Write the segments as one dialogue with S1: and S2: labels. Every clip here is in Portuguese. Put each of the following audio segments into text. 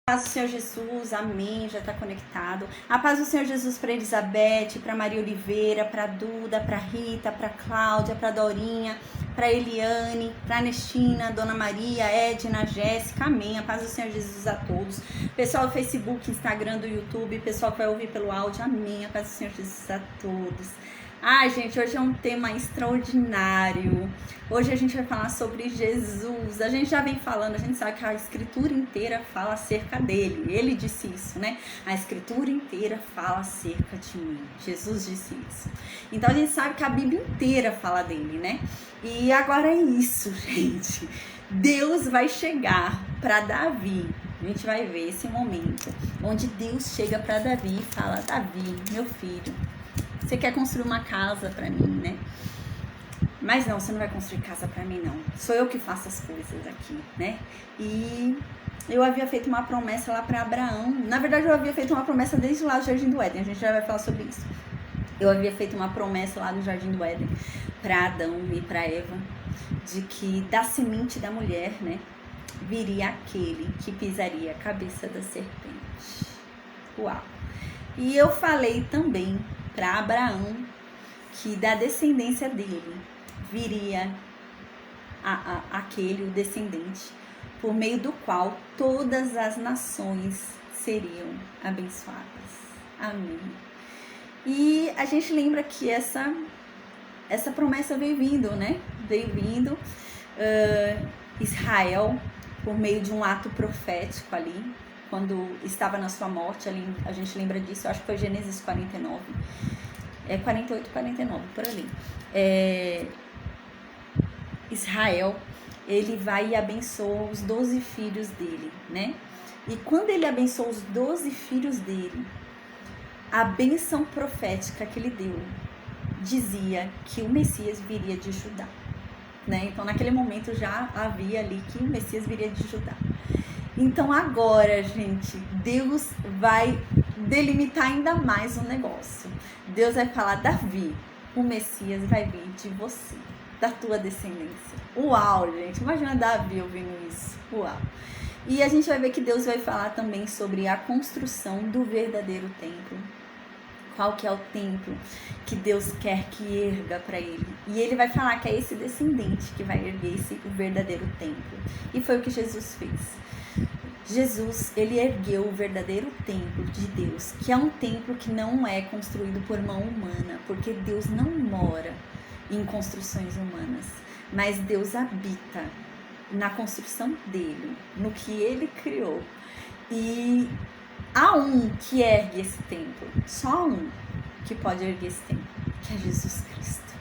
S1: Paz do Senhor Jesus, amém, já está conectado. A paz do Senhor Jesus para Elizabeth, para Maria Oliveira, para Duda, para Rita, para Cláudia, para Dorinha, para Eliane, para Nestina, Dona Maria, Edna, Jéssica, amém. A paz do Senhor Jesus a todos. Pessoal do Facebook, Instagram, do YouTube, pessoal que vai ouvir pelo áudio, amém. A paz do Senhor Jesus a todos. Ai, gente, hoje é um tema extraordinário. Hoje a gente vai falar sobre Jesus. A gente já vem falando, a gente sabe que a escritura inteira fala acerca dele. Ele disse isso, né? A escritura inteira fala acerca de mim. Jesus disse isso. Então a gente sabe que a Bíblia inteira fala dele, né? E agora é isso, gente. Deus vai chegar para Davi. A gente vai ver esse momento onde Deus chega para Davi e fala: Davi, meu filho, você quer construir uma casa pra mim, né? Mas não, você não vai construir casa pra mim, não. Sou eu que faço as coisas aqui, né? E eu havia feito uma promessa lá pra Abraão. Na verdade, eu havia feito uma promessa desde lá do Jardim do Éden. A gente já vai falar sobre isso. Eu havia feito uma promessa lá no Jardim do Éden pra Adão e pra Eva, de que da semente da mulher, né, viria aquele que pisaria a cabeça da serpente. Uau! E eu falei também para Abraão que da descendência dele viria aquele, o descendente, por meio do qual todas as nações seriam abençoadas. Amém. E a gente lembra que essa promessa veio vindo, né? Veio vindo Israel, por meio de um ato profético ali, quando estava na sua morte, ali, a gente lembra disso, eu acho que foi Gênesis 49, 48, 49, por ali. Israel, ele vai e abençoa os 12 filhos dele, né? E quando ele abençoou os 12 filhos dele, a bênção profética que ele deu dizia que o Messias viria de Judá, né? Então, naquele momento já havia ali que o Messias viria de Judá. Então agora, gente, Deus vai delimitar ainda mais o negócio. Deus vai falar: Davi, o Messias vai vir de você, da tua descendência. Uau, gente, imagina Davi ouvindo isso. Uau. E a gente vai ver que Deus vai falar também sobre a construção do verdadeiro templo. Qual que é o templo que Deus quer que erga para ele. E ele vai falar que é esse descendente que vai erguer o verdadeiro templo. E foi o que Jesus fez. Jesus, ele ergueu o verdadeiro templo de Deus, que é um templo que não é construído por mão humana, porque Deus não mora em construções humanas, mas Deus habita na construção dele, no que ele criou. E há um que ergue esse templo, só um que pode erguer esse templo, que é Jesus Cristo.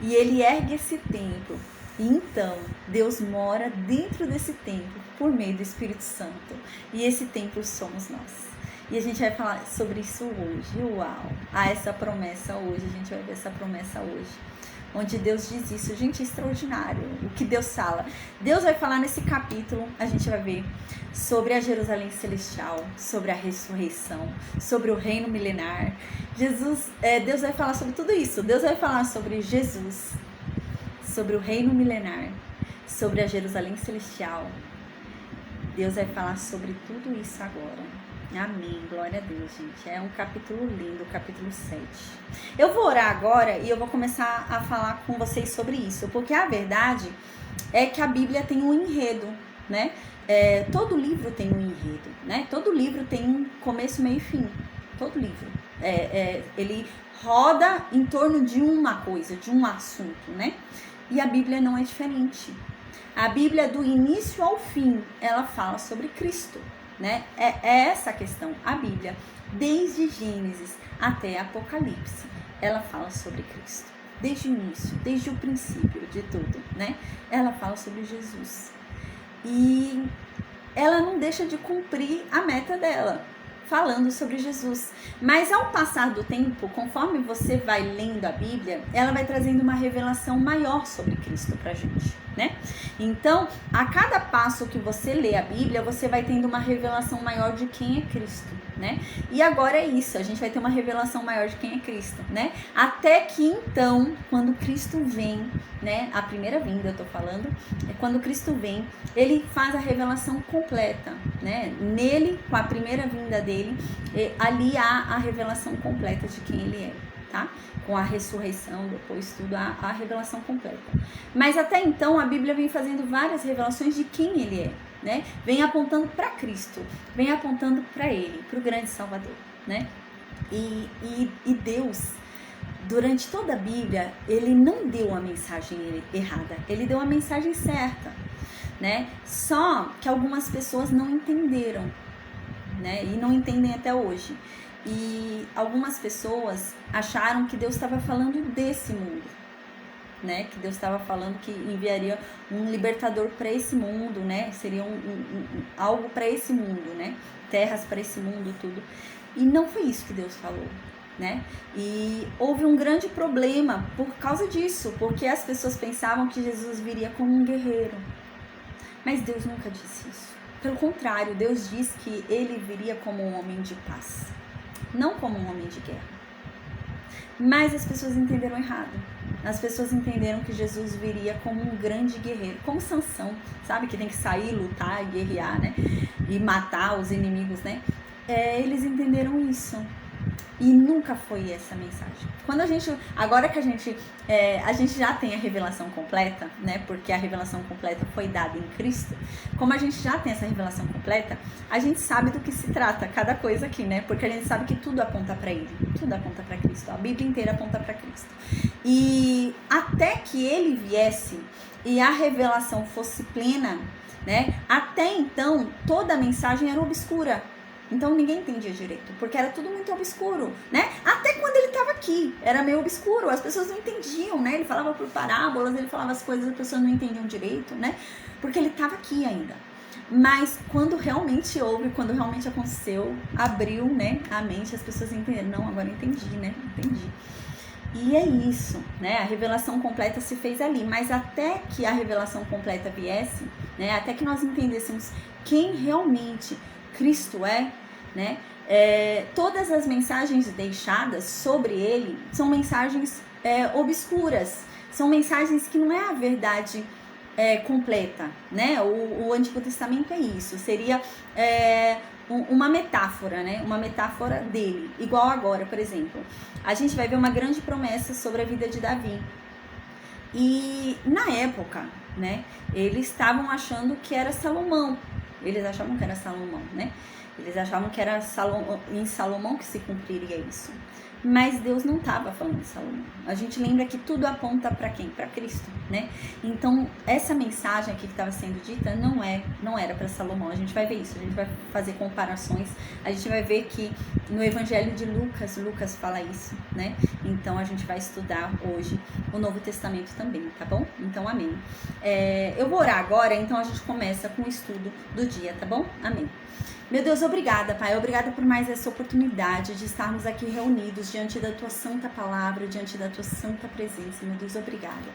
S1: E ele ergue esse templo. E então, Deus mora dentro desse templo por meio do Espírito Santo. E esse templo somos nós. E a gente vai falar sobre isso hoje. Uau! Essa promessa hoje, a gente vai ver essa promessa hoje. Onde Deus diz isso. Gente, é extraordinário o que Deus fala. Deus vai falar nesse capítulo, a gente vai ver sobre a Jerusalém Celestial, sobre a ressurreição, sobre o reino milenar. Deus vai falar sobre tudo isso. Deus vai falar sobre Jesus, sobre o reino milenar, sobre a Jerusalém Celestial. Deus vai falar sobre tudo isso agora. Amém, glória a Deus, gente. É um capítulo lindo, capítulo 7. Eu vou orar agora e eu vou começar a falar com vocês sobre isso, porque a verdade é que a Bíblia tem um enredo, né? Todo livro tem um enredo, né? Todo livro tem um começo, meio e fim. Todo livro. Ele roda em torno de uma coisa, de um assunto, né? E a Bíblia não é diferente. A Bíblia, do início ao fim, ela fala sobre Cristo, né? É essa a questão. A Bíblia, desde Gênesis até Apocalipse, ela fala sobre Cristo. Desde o início, desde o princípio de tudo, né? Ela fala sobre Jesus. E ela não deixa de cumprir a meta dela, falando sobre Jesus. Mas ao passar do tempo, conforme você vai lendo a Bíblia, ela vai trazendo uma revelação maior sobre Cristo pra gente, né? Então, a cada passo que você lê a Bíblia, você vai tendo uma revelação maior de quem é Cristo, né? E agora é isso, a gente vai ter uma revelação maior de quem é Cristo, né? Até que então, quando Cristo vem, né? A primeira vinda, eu tô falando, é quando Cristo vem, ele faz a revelação completa, né? Nele, com a primeira vinda dele, ali há a revelação completa de quem ele é, tá? Com a ressurreição, depois tudo, a revelação completa. Mas até então, a Bíblia vem fazendo várias revelações de quem ele é, né? Vem apontando para Cristo, vem apontando para ele, para o grande Salvador, né? E Deus, durante toda a Bíblia, ele não deu a mensagem errada, ele deu a mensagem certa, né? Só que algumas pessoas não entenderam, né? E não entendem até hoje. E algumas pessoas acharam que Deus estava falando desse mundo, né? Que Deus estava falando que enviaria um libertador para esse mundo, né? Seria algo para esse mundo, né? Terras para esse mundo, tudo. E não foi isso que Deus falou, né? E houve um grande problema por causa disso, porque as pessoas pensavam que Jesus viria como um guerreiro. Mas Deus nunca disse isso. Pelo contrário, Deus diz que ele viria como um homem de paz, não como um homem de guerra. Mas as pessoas entenderam errado. As pessoas entenderam que Jesus viria como um grande guerreiro, como Sansão, sabe? Que tem que sair, lutar, guerrear, né? E matar os inimigos, né? Eles entenderam isso. E nunca foi essa mensagem. Agora que a gente já tem a revelação completa, né? Porque a revelação completa foi dada em Cristo. Como a gente já tem essa revelação completa, a gente sabe do que se trata cada coisa aqui, né? Porque a gente sabe que tudo aponta para ele, tudo aponta para Cristo. A Bíblia inteira aponta para Cristo. E até que ele viesse e a revelação fosse plena, né? Até então toda a mensagem era obscura. Então ninguém entendia direito, porque era tudo muito obscuro, né? Até quando ele estava aqui, era meio obscuro, as pessoas não entendiam, né? Ele falava por parábolas, ele falava as coisas, as pessoas não entendiam direito, né? Porque ele estava aqui ainda. Mas quando realmente houve, quando realmente aconteceu, abriu, né, a mente, as pessoas entenderam. Não, agora entendi, né? Entendi. E é isso, né? A revelação completa se fez ali, mas até que a revelação completa viesse, né? Até que nós entendêssemos quem realmente Cristo é, né? Todas as mensagens deixadas sobre ele são mensagens obscuras, são mensagens que não é a verdade completa, né? O Antigo Testamento é isso, seria uma metáfora, né? Uma metáfora dele, igual agora, por exemplo. A gente vai ver uma grande promessa sobre a vida de Davi. E na época, né? Eles estavam achando que era Salomão. Eles achavam que era Salomão, né? Eles achavam que era em Salomão que se cumpriria isso. Mas Deus não estava falando de Salomão. A gente lembra que tudo aponta para quem? Para Cristo, né? Então, essa mensagem aqui que estava sendo dita não era para Salomão. A gente vai ver isso, a gente vai fazer comparações. A gente vai ver que no Evangelho de Lucas fala isso, né? Então, a gente vai estudar hoje o Novo Testamento também, tá bom? Então, amém. Eu vou orar agora, então a gente começa com o estudo do dia, tá bom? Amém. Meu Deus, obrigada, Pai. Obrigada por mais essa oportunidade de estarmos aqui reunidos diante da Tua santa palavra, diante da Tua santa presença. Meu Deus, obrigada.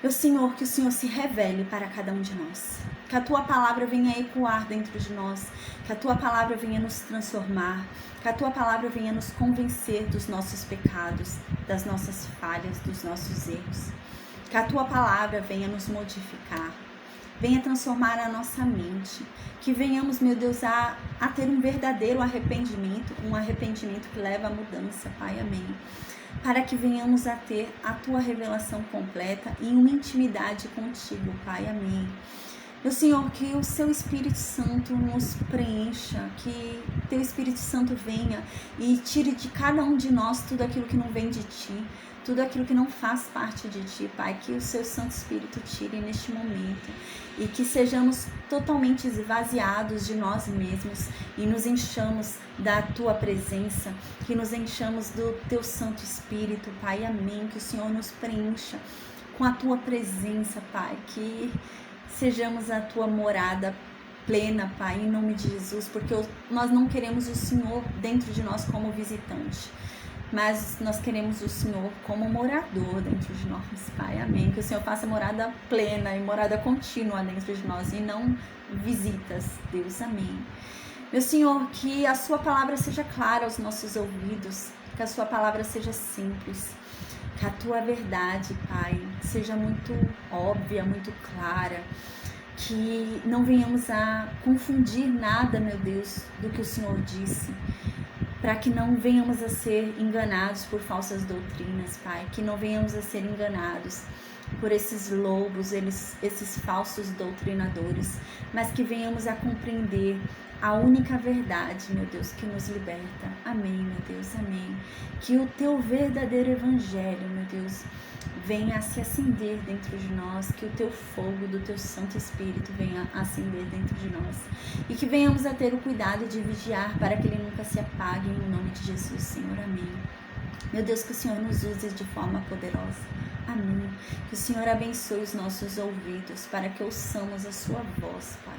S1: Meu Senhor, que o Senhor se revele para cada um de nós. Que a Tua palavra venha ecoar dentro de nós. Que a Tua palavra venha nos transformar. Que a Tua palavra venha nos convencer dos nossos pecados, das nossas falhas, dos nossos erros. Que a Tua palavra venha nos modificar. Venha transformar a nossa mente, que venhamos, meu Deus, a ter um verdadeiro arrependimento, um arrependimento que leva à mudança, Pai, amém. Para que venhamos a ter a Tua revelação completa e uma intimidade contigo, Pai, amém. Meu Senhor, que o Seu Espírito Santo nos preencha, que Teu Espírito Santo venha e tire de cada um de nós tudo aquilo que não vem de Ti, tudo aquilo que não faz parte de Ti, Pai, que o Seu Santo Espírito tire neste momento e que sejamos totalmente esvaziados de nós mesmos e nos enchamos da Tua presença, que nos enchamos do Teu Santo Espírito, Pai, amém, que o Senhor nos preencha com a Tua presença, Pai, que sejamos a Tua morada plena, Pai, em nome de Jesus, porque nós não queremos o Senhor dentro de nós como visitante. mas nós queremos o Senhor como morador dentro de nós, Pai, amém. Que o Senhor faça morada plena e morada contínua dentro de nós e não visitas, Deus, amém. Meu Senhor, que a sua palavra seja clara aos nossos ouvidos, que a sua palavra seja simples, que a tua verdade, Pai, seja muito óbvia, muito clara, que não venhamos a confundir nada, meu Deus, do que o Senhor disse, para que não venhamos a ser enganados por falsas doutrinas, Pai, que não venhamos a ser enganados por esses lobos, esses falsos doutrinadores, mas que venhamos a compreender a única verdade, meu Deus, que nos liberta. Amém, meu Deus, amém. Que o teu verdadeiro evangelho, meu Deus, venha a se acender dentro de nós, que o teu fogo do teu Santo Espírito venha a acender dentro de nós e que venhamos a ter o cuidado de vigiar para que ele nunca se apague, em nome de Jesus, Senhor, amém. Meu Deus, que o Senhor nos use de forma poderosa, amém. Que o Senhor abençoe os nossos ouvidos para que ouçamos a sua voz, Pai.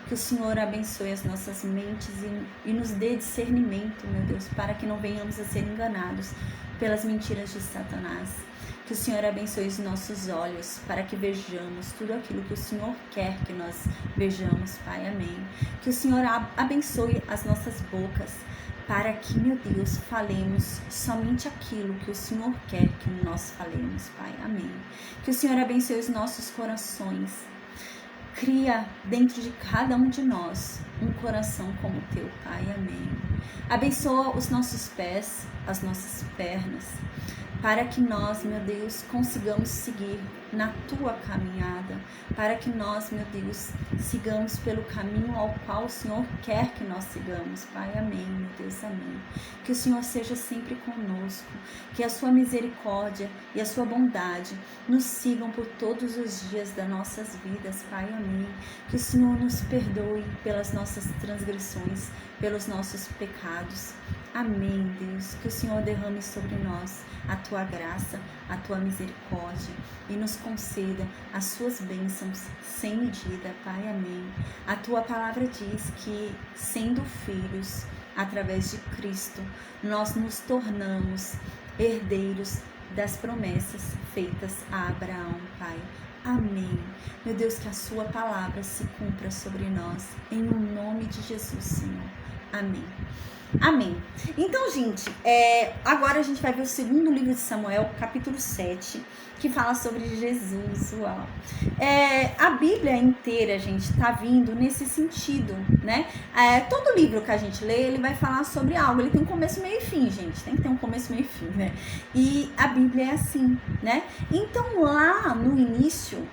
S1: Que o Senhor abençoe as nossas mentes e nos dê discernimento, meu Deus, para que não venhamos a ser enganados pelas mentiras de Satanás. Que o Senhor abençoe os nossos olhos para que vejamos tudo aquilo que o Senhor quer que nós vejamos, Pai, amém. Que o Senhor abençoe as nossas bocas para que, meu Deus, falemos somente aquilo que o Senhor quer que nós falemos, Pai, amém. Que o Senhor abençoe os nossos corações. Cria dentro de cada um de nós um coração como o teu, Pai, amém. Abençoa os nossos pés, as nossas pernas, para que nós, meu Deus, consigamos seguir na tua caminhada, para que nós, meu Deus, sigamos pelo caminho ao qual o Senhor quer que nós sigamos, Pai, amém, meu Deus, amém. Que o Senhor seja sempre conosco, que a sua misericórdia e a sua bondade nos sigam por todos os dias das nossas vidas, Pai, amém. Que o Senhor nos perdoe pelas nossas transgressões, pelos nossos pecados, amém, Deus. Que o Senhor derrame sobre nós a tua graça, a tua misericórdia e nos conceda as suas bênçãos sem medida, Pai, amém. A tua palavra diz que, sendo filhos, através de Cristo, nós nos tornamos herdeiros das promessas feitas a Abraão, Pai. Amém. Meu Deus, que a sua palavra se cumpra sobre nós, em nome de Jesus, Senhor. Amém. Amém. Então, gente, agora a gente vai ver o segundo livro de Samuel, capítulo 7, que fala sobre Jesus. Uau. A Bíblia inteira, gente, tá vindo nesse sentido, né? Todo livro que a gente lê, ele vai falar sobre algo. Ele tem um começo, meio e fim, gente. Tem que ter um começo, meio e fim, né? E a Bíblia é assim, né? Então, lá no início,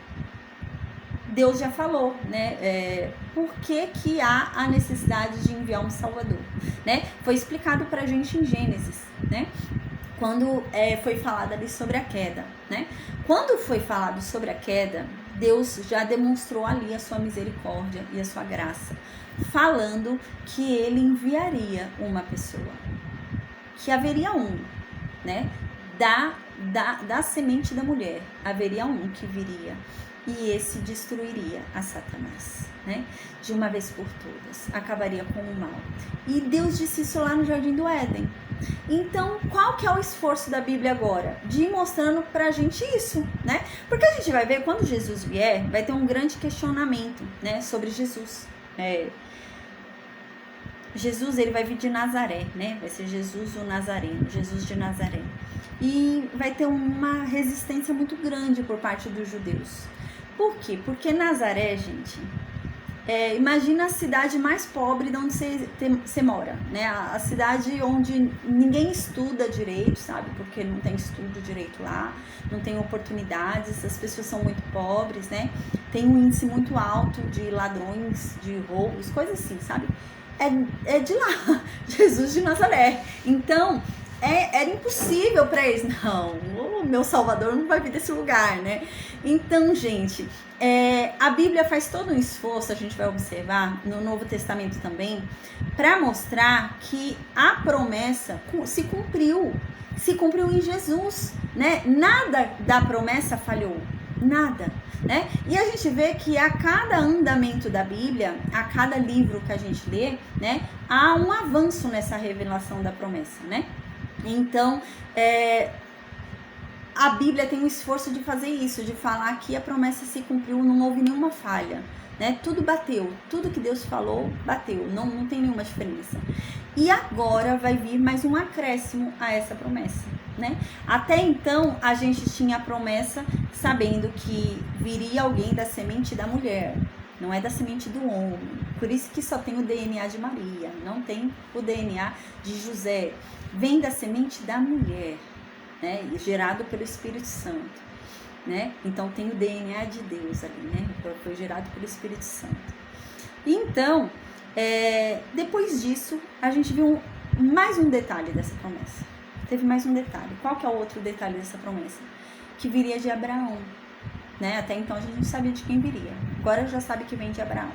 S1: Deus já falou, né? Por que há a necessidade de enviar um Salvador, né? Foi explicado pra gente em Gênesis, né? Quando foi falado ali sobre a queda, né? Quando foi falado sobre a queda, Deus já demonstrou ali a sua misericórdia e a sua graça, falando que ele enviaria uma pessoa, que haveria um, né? Da semente da mulher, haveria um que viria. E esse destruiria a Satanás, né? De uma vez por todas, acabaria com o mal. E Deus disse isso lá no Jardim do Éden. Então, qual que é o esforço da Bíblia agora? De ir mostrando pra gente isso, né? Porque a gente vai ver, quando Jesus vier, vai ter um grande questionamento, né? Sobre Jesus. Jesus, ele vai vir de Nazaré, né? Vai ser Jesus o Nazareno, Jesus de Nazaré. E vai ter uma resistência muito grande por parte dos judeus. Por quê? Porque Nazaré, gente, imagina a cidade mais pobre de onde você mora, né? A cidade onde ninguém estuda direito, sabe? Porque não tem estudo direito lá, não tem oportunidades, as pessoas são muito pobres, né? Tem um índice muito alto de ladrões, de roubos, coisas assim, sabe? É de lá, Jesus de Nazaré. Então, era impossível para eles. Não, o meu Salvador não vai vir desse lugar, né? Então, gente, a Bíblia faz todo um esforço, a gente vai observar no Novo Testamento também, para mostrar que a promessa se cumpriu em Jesus, né? Nada da promessa falhou, nada, né? E a gente vê que a cada andamento da Bíblia, a cada livro que a gente lê, né, há um avanço nessa revelação da promessa, né? Então, a Bíblia tem um esforço de fazer isso, de falar que a promessa se cumpriu, não houve nenhuma falha, né? Tudo bateu, tudo que Deus falou bateu, não tem nenhuma diferença. E agora vai vir mais um acréscimo a essa promessa, né? Até então a gente tinha a promessa sabendo que viria alguém da semente da mulher, não é da semente do homem. Por isso que só tem o DNA de Maria, não tem o DNA de José. Vem da semente da mulher, né? Gerado pelo Espírito Santo, né? Então tem o DNA de Deus ali, né? Foi gerado pelo Espírito Santo. Então, depois disso, a gente viu mais um detalhe dessa promessa. Teve mais um detalhe. Qual que é o outro detalhe dessa promessa? Que viria de Abraão, né? Até então a gente não sabia de quem viria. Agora já sabe que vem de Abraão.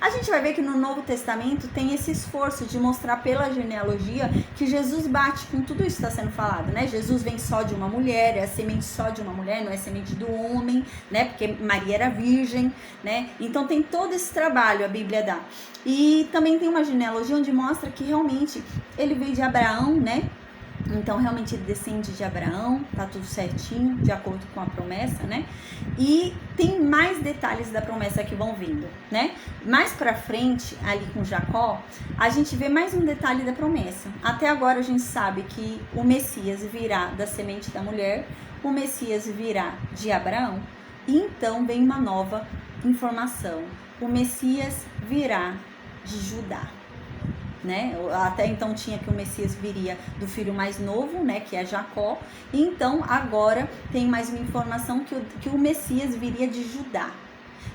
S1: A gente vai ver que no Novo Testamento tem esse esforço de mostrar pela genealogia que Jesus bate com tudo isso que está sendo falado, né? Jesus vem só de uma mulher, é a semente só de uma mulher, não é semente do homem, né? Porque Maria era virgem, né? Então tem todo esse trabalho, a Bíblia dá. E também tem uma genealogia onde mostra que realmente ele veio de Abraão, né? Então, realmente, ele descende de Abraão, tá tudo certinho, de acordo com a promessa, né? E tem mais detalhes da promessa que vão vindo, né? Mais pra frente, ali com Jacó, a gente vê mais um detalhe da promessa. Até agora, a gente sabe que o Messias virá da semente da mulher, o Messias virá de Abraão, e então vem uma nova informação. O Messias virá de Judá. Né? Até então tinha que o Messias viria do filho mais novo, né, que é Jacó, e então agora tem mais uma informação que o Messias viria de Judá.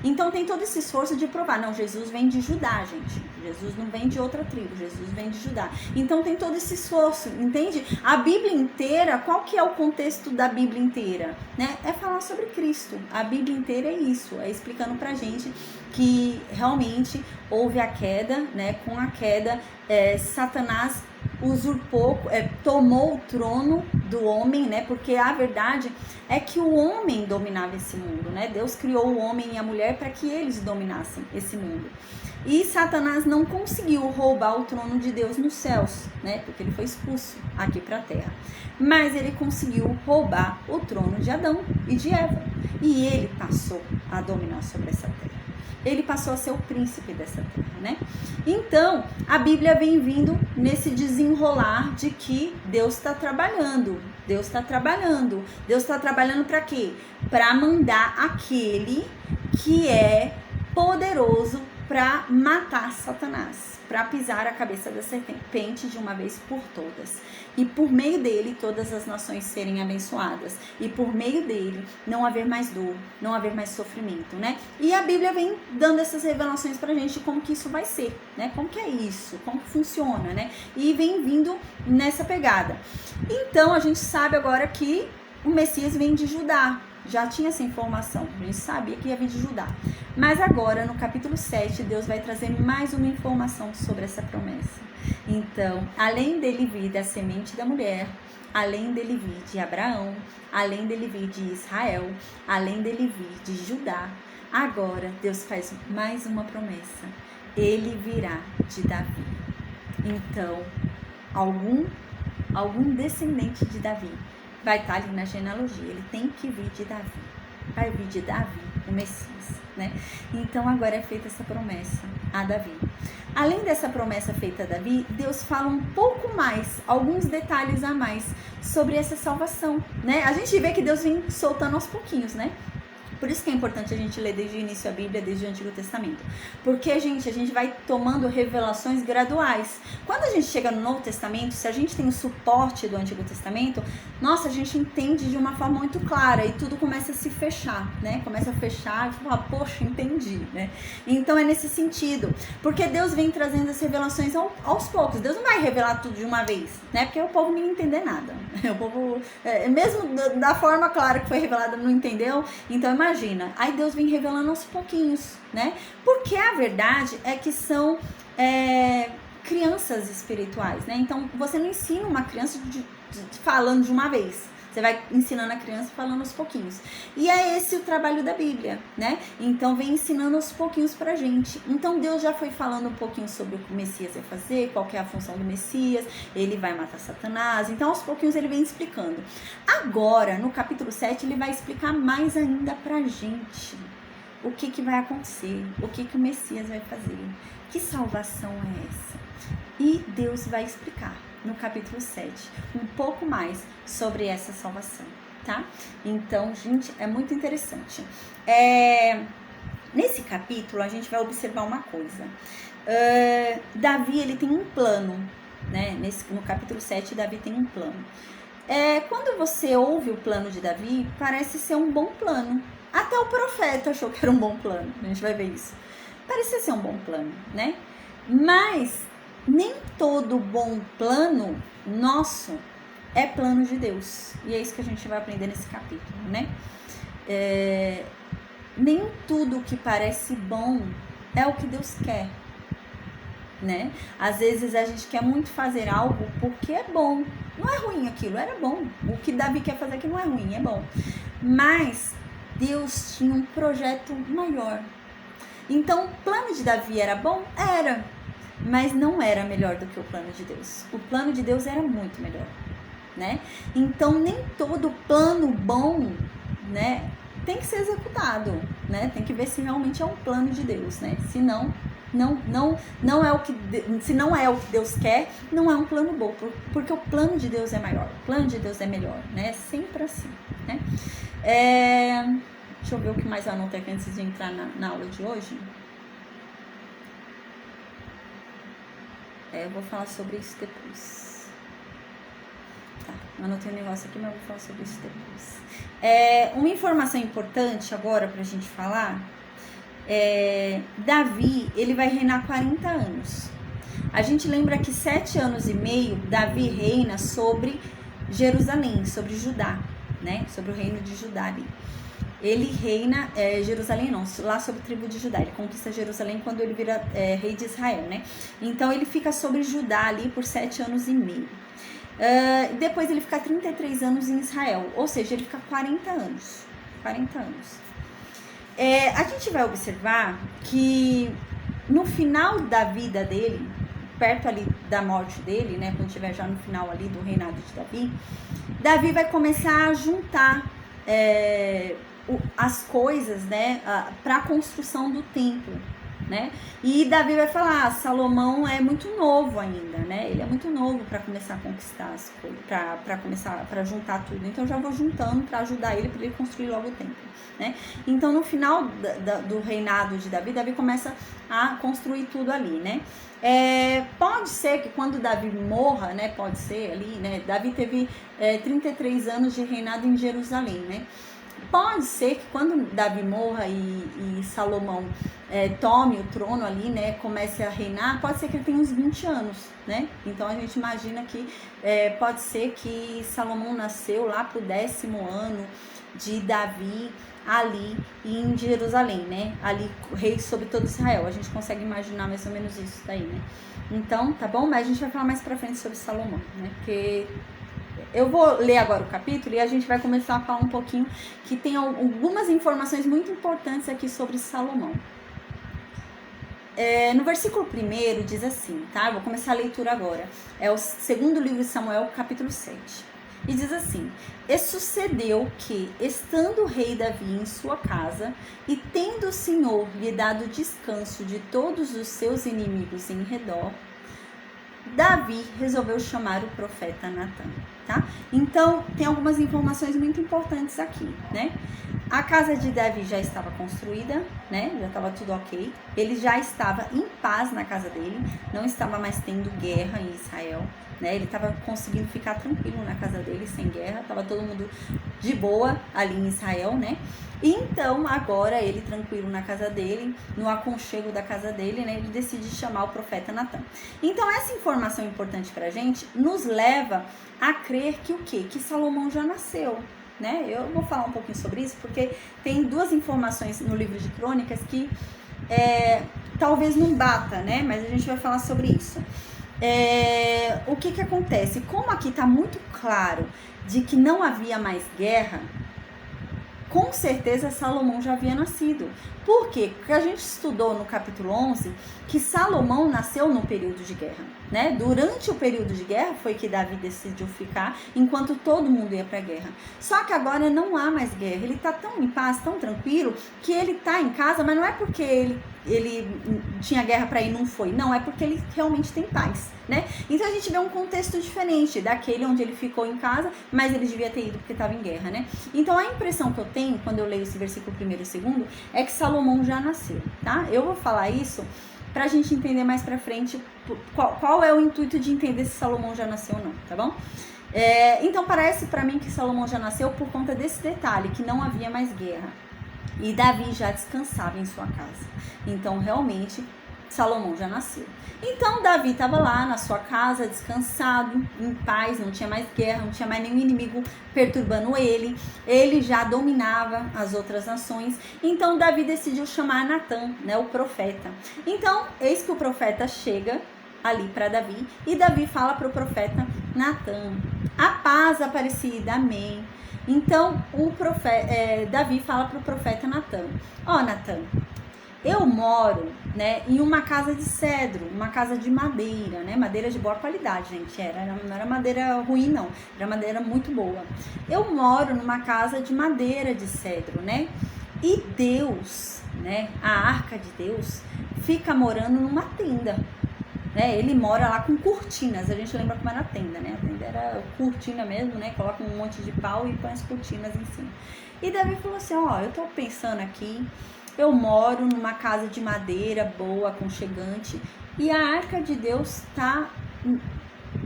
S1: Então tem todo esse esforço de provar, não, Jesus vem de Judá, gente, Jesus não vem de outra tribo, Jesus vem de Judá. Então tem todo esse esforço, entende? A Bíblia inteira, qual que é o contexto da Bíblia inteira? Né? É falar sobre Cristo, a Bíblia inteira é isso, é explicando pra gente que realmente houve a queda, né? Com a queda, Satanás usurpou, tomou o trono do homem, né? Porque a verdade é que o homem dominava esse mundo, né? Deus criou o homem e a mulher para que eles dominassem esse mundo. E Satanás não conseguiu roubar o trono de Deus nos céus, né? Porque ele foi expulso aqui para a terra. Mas ele conseguiu roubar o trono de Adão e de Eva. E ele passou a dominar sobre essa terra. Ele passou a ser o príncipe dessa terra, né? Então, a Bíblia vem vindo nesse desenrolar de que Deus está trabalhando. Deus está trabalhando. Deus está trabalhando para quê? Para mandar aquele que é poderoso para matar Satanás, para pisar a cabeça da serpente de uma vez por todas. E por meio dele, todas as nações serem abençoadas. E por meio dele, não haver mais dor, não haver mais sofrimento, né? E a Bíblia vem dando essas revelações pra gente, como que isso vai ser, né? Como que é isso, como que funciona, né? E vem vindo nessa pegada. Então, a gente sabe agora que o Messias vem de Judá. Já tinha essa informação, a gente sabia que ia vir de Judá. Mas agora, no capítulo 7, Deus vai trazer mais uma informação sobre essa promessa. Então, além dele vir da semente da mulher, além dele vir de Abraão, além dele vir de Israel, além dele vir de Judá, agora Deus faz mais uma promessa. Ele virá de Davi. Então, algum descendente de Davi vai estar ali na genealogia. Ele tem que vir de Davi. Vai vir de Davi, o Messias, né? Então, agora é feita essa promessa a Davi. Além dessa promessa feita a Davi, Deus fala um pouco mais, alguns detalhes a mais sobre essa salvação, né? A gente vê que Deus vem soltando aos pouquinhos, né? Por isso que é importante a gente ler desde o início a Bíblia, desde o Antigo Testamento. Porque, a gente vai tomando revelações graduais. Quando a gente chega no Novo Testamento, se a gente tem o suporte do Antigo Testamento, nossa, a gente entende de uma forma muito clara e tudo começa a se fechar, né? Começa a fechar e fala, poxa, entendi, né? Então é nesse sentido. Porque Deus vem trazendo as revelações aos poucos. Deus não vai revelar tudo de uma vez, né? Porque o povo não ia entender nada. O povo, mesmo da forma clara que foi revelada, não entendeu. Então, imagina, aí Deus vem revelando aos pouquinhos, né? Porque a verdade é que são crianças espirituais, né? Então, você não ensina uma criança falando de uma vez. Você vai ensinando a criança falando aos pouquinhos. E é esse o trabalho da Bíblia, né? Então vem ensinando aos pouquinhos pra gente. Então Deus já foi falando um pouquinho sobre o que o Messias vai fazer, qual que é a função do Messias, ele vai matar Satanás. Então aos pouquinhos ele vem explicando. Agora, no capítulo 7, ele vai explicar mais ainda pra gente o que vai acontecer, o que o Messias vai fazer, que salvação é essa. E Deus vai explicar no capítulo 7 um pouco mais sobre essa salvação, tá? Então, gente, é muito interessante. Nesse capítulo, a gente vai observar uma coisa. Davi, ele tem um plano, né? No capítulo 7, Davi tem um plano. Quando você ouve o plano de Davi, parece ser um bom plano. Até o profeta achou que era um bom plano. A gente vai ver isso. Parece ser um bom plano, né? Mas nem todo bom plano nosso é plano de Deus. E é isso que a gente vai aprender nesse capítulo, né? Nem tudo que parece bom é o que Deus quer, né? Às vezes a gente quer muito fazer algo porque é bom. Não é ruim aquilo, era bom. O que Davi quer fazer aqui não é ruim, é bom. Mas Deus tinha um projeto maior. Então, o plano de Davi era bom? Era. Mas não era melhor do que o plano de Deus. O plano de Deus era muito melhor, né? Então, nem todo plano bom, né, tem que ser executado, né? Tem que ver se realmente é um plano de Deus, né? Se não é o que, se não é o que Deus quer, não é um plano bom, porque o plano de Deus é maior, o plano de Deus é melhor, né? Sempre assim, né? Deixa eu ver o que mais eu anotei aqui antes de entrar na aula de hoje. Eu vou falar sobre isso depois. Tá, eu anotei um negócio aqui, mas eu vou falar sobre isso depois. Uma informação importante agora pra gente falar. Davi, ele vai reinar 40 anos. A gente lembra que 7 anos e meio, Davi reina sobre Jerusalém, sobre Judá, né? Sobre o reino de Judá ali. Ele reina, Jerusalém não, lá sobre a tribo de Judá. Ele conquista Jerusalém quando ele vira rei de Israel, né? Então ele fica sobre Judá ali por 7 anos e meio. Depois ele fica 33 anos em Israel, ou seja, ele fica 40 anos. 40 anos. A gente vai observar que no final da vida dele, perto ali da morte dele, né, quando estiver já no final ali do reinado de Davi, Davi vai começar a juntar as coisas, né, para a construção do templo, né? E Davi vai falar, Salomão é muito novo ainda, né? Ele é muito novo para começar a conquistar as coisas, para juntar tudo. Então eu já vou juntando para ajudar ele, para ele construir logo o templo, né? Então no final do reinado de Davi, Davi começa a construir tudo ali, né? Pode ser que quando Davi morra, né? Pode ser ali, né? Davi teve 33 anos de reinado em Jerusalém, né? Pode ser que quando Davi morra e Salomão tome o trono ali, né, comece a reinar, pode ser que ele tenha uns 20 anos, né? Então a gente imagina que pode ser que Salomão nasceu lá pro 10º ano de Davi ali em Jerusalém, né? Ali rei sobre todo Israel. A gente consegue imaginar mais ou menos isso daí, né? Então, tá bom? Mas a gente vai falar mais pra frente sobre Salomão, né? Porque eu vou ler agora o capítulo e a gente vai começar a falar um pouquinho, que tem algumas informações muito importantes aqui sobre Salomão. No versículo 1 diz assim, tá? Eu vou começar a leitura agora. É o 2º livro de Samuel, capítulo 7. E diz assim: E sucedeu que, estando o rei Davi em sua casa, e tendo o Senhor lhe dado descanso de todos os seus inimigos em redor, Davi resolveu chamar o profeta Natã, tá? Então, tem algumas informações muito importantes aqui, né? A casa de Davi já estava construída, né? Já estava tudo ok. Ele já estava em paz na casa dele, não estava mais tendo guerra em Israel, né? Ele estava conseguindo ficar tranquilo na casa dele, sem guerra, estava todo mundo de boa ali em Israel, né? E então, agora ele tranquilo na casa dele, no aconchego da casa dele, né? Ele decide chamar o profeta Natã. Então, essa informação importante pra gente nos leva a crer que o quê? Que Salomão já nasceu, né? Eu vou falar um pouquinho sobre isso, porque tem 2 informações no livro de Crônicas que talvez não bata, né? Mas a gente vai falar sobre isso. o que acontece? Como aqui está muito claro de que não havia mais guerra, com certeza Salomão já havia nascido. Por quê? Porque a gente estudou no capítulo 11 que Salomão nasceu no período de guerra, né? Durante o período de guerra foi que Davi decidiu ficar, enquanto todo mundo ia para a guerra. Só que agora não há mais guerra, ele tá tão em paz, tão tranquilo, que ele tá em casa, mas não é porque ele tinha guerra para ir, não foi. Não, é porque ele realmente tem paz, né? Então a gente vê um contexto diferente daquele onde ele ficou em casa, mas ele devia ter ido porque estava em guerra, né? Então a impressão que eu tenho quando eu leio esse versículo 1º e 2º é que Salomão já nasceu, tá? Eu vou falar isso pra gente entender mais pra frente qual é o intuito de entender se Salomão já nasceu ou não, tá bom? Então parece pra mim que Salomão já nasceu por conta desse detalhe, que não havia mais guerra. E Davi já descansava em sua casa. Então realmente Salomão já nasceu. Então Davi estava lá na sua casa, descansado, em paz, não tinha mais guerra, não tinha mais nenhum inimigo perturbando ele já dominava as outras nações. Então Davi decidiu chamar Natã, né, o profeta. Então, eis que o profeta chega ali para Davi, e Davi fala para o profeta Natã: a paz aparecida, amém. Então Davi fala para o profeta Natã: ó, Natã, eu moro, né, em uma casa de cedro, uma casa de madeira, né, madeira de boa qualidade, gente, não era madeira ruim não, era madeira muito boa. Eu moro numa casa de madeira de cedro, né, e Deus, né, a arca de Deus, fica morando numa tenda, né, ele mora lá com cortinas, a gente lembra como era a tenda, né, a tenda era cortina mesmo, né, coloca um monte de pau e põe as cortinas em cima. E Davi falou assim: ó, eu tô pensando aqui, eu moro numa casa de madeira boa, aconchegante, e a arca de Deus está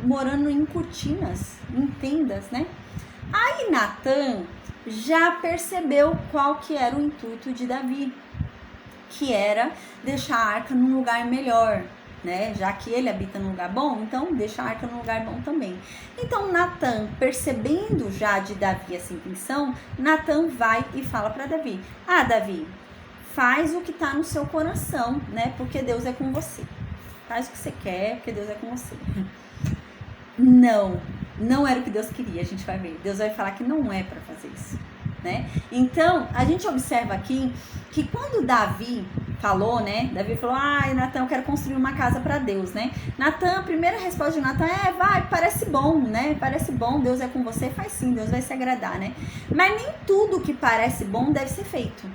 S1: morando em cortinas, em tendas, né? Aí Natã já percebeu qual que era o intuito de Davi, que era deixar a arca num lugar melhor, né? Já que ele habita num lugar bom, então deixa a arca num lugar bom também. Então Natã, percebendo já de Davi essa intenção, Natã vai e fala para Davi: ah, Davi, faz o que está no seu coração, né? Porque Deus é com você. Faz o que você quer, porque Deus é com você. Não era o que Deus queria, a gente vai ver. Deus vai falar que não é para fazer isso, né? Então, a gente observa aqui que quando Davi falou, né? Davi falou: ai, Natã, eu quero construir uma casa para Deus, né? Natã, a primeira resposta de Natã é: vai, parece bom, né? Parece bom, Deus é com você, faz sim, Deus vai se agradar, né? Mas nem tudo que parece bom deve ser feito.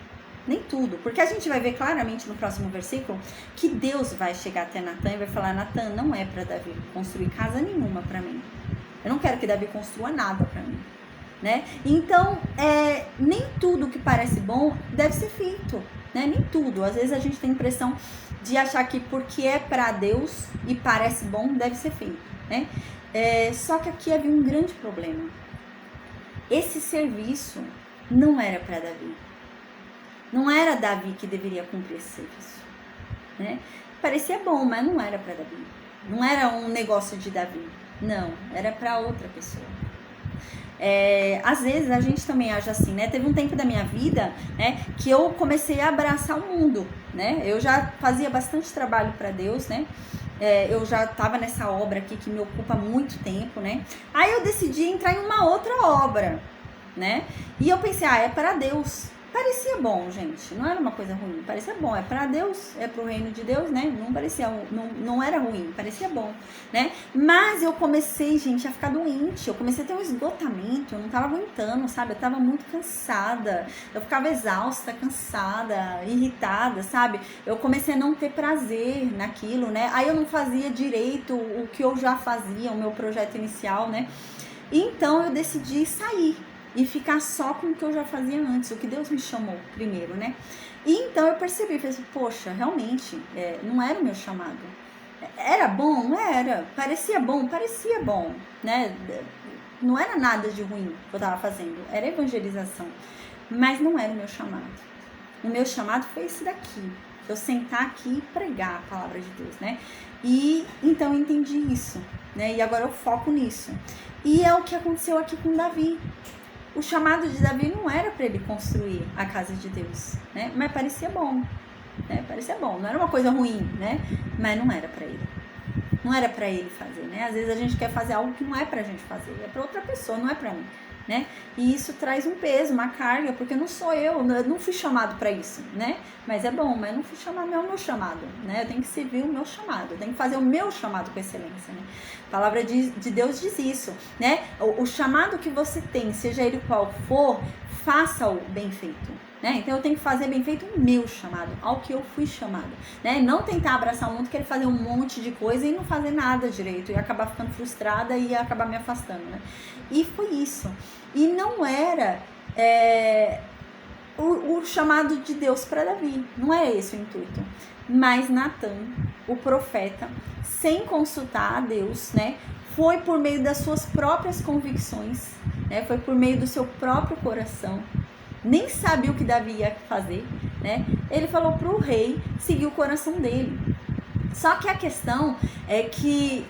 S1: Nem tudo, porque a gente vai ver claramente no próximo versículo que Deus vai chegar até Natã e vai falar: Natã, não é para Davi construir casa nenhuma para mim. Eu não quero que Davi construa nada para mim, né? Então, nem tudo que parece bom deve ser feito, né? Nem tudo. Às vezes a gente tem a impressão de achar que porque é para Deus e parece bom, deve ser feito, né? Só que aqui havia um grande problema. Esse serviço não era para Davi. Não era Davi que deveria cumprir esse serviço, né? Parecia bom, mas não era para Davi. Não era um negócio de Davi. Não, era para outra pessoa. Às vezes a gente também age assim, né? Teve um tempo da minha vida, né, que eu comecei a abraçar o mundo, né? Eu já fazia bastante trabalho para Deus, né? Eu já estava nessa obra aqui que me ocupa muito tempo, né? Aí eu decidi entrar em uma outra obra, né? E eu pensei: é para Deus. Parecia bom, gente, não era uma coisa ruim, parecia bom, é para Deus, é pro reino de Deus, né? Não era ruim, parecia bom, né? Mas eu comecei, gente, a ficar doente, eu comecei a ter um esgotamento, eu não tava aguentando, sabe? Eu tava muito cansada, eu ficava exausta, cansada, irritada, sabe? Eu comecei a não ter prazer naquilo, né? Aí eu não fazia direito o que eu já fazia, o meu projeto inicial, né? Então eu decidi sair e ficar só com o que eu já fazia antes, o que Deus me chamou primeiro, né? E então eu percebi, falei assim: poxa, realmente, não era o meu chamado. Era bom? Não era. Parecia bom, né? Não era nada de ruim que eu tava fazendo, era evangelização. Mas não era o meu chamado. O meu chamado foi esse daqui, eu sentar aqui e pregar a palavra de Deus, né? E então eu entendi isso, né? E agora eu foco nisso. E é o que aconteceu aqui com Davi. O chamado de Davi não era para ele construir a casa de Deus, né? Mas parecia bom, né? Parecia bom, não era uma coisa ruim, né? Mas não era para ele. não era para ele fazer, né? Às vezes a gente quer fazer algo que não é pra gente fazer, é para outra pessoa, não é para mim, né? E isso traz um peso, uma carga, porque não sou eu não fui chamado para isso, né? Mas é bom, mas não fui chamado, não é o meu chamado, né? Eu tenho que servir o meu chamado, eu tenho que fazer o meu chamado com excelência, né? A palavra de Deus diz isso, né? O chamado que você tem, seja ele qual for, faça-o bem feito. Né? Então eu tenho que fazer bem feito o meu chamado, ao que eu fui chamado, né? Não tentar abraçar o mundo, querer fazer um monte de coisa e não fazer nada direito, e acabar ficando frustrada e acabar me afastando, né? E foi isso. E não era o chamado de Deus para Davi, não é esse o intuito. Mas Natan, o profeta, sem consultar a Deus, né? Foi por meio das suas próprias convicções, né? Foi por meio do seu próprio coração. Nem sabia o que Davi ia fazer, né? Ele falou para o rei seguir o coração dele. Só que a questão é que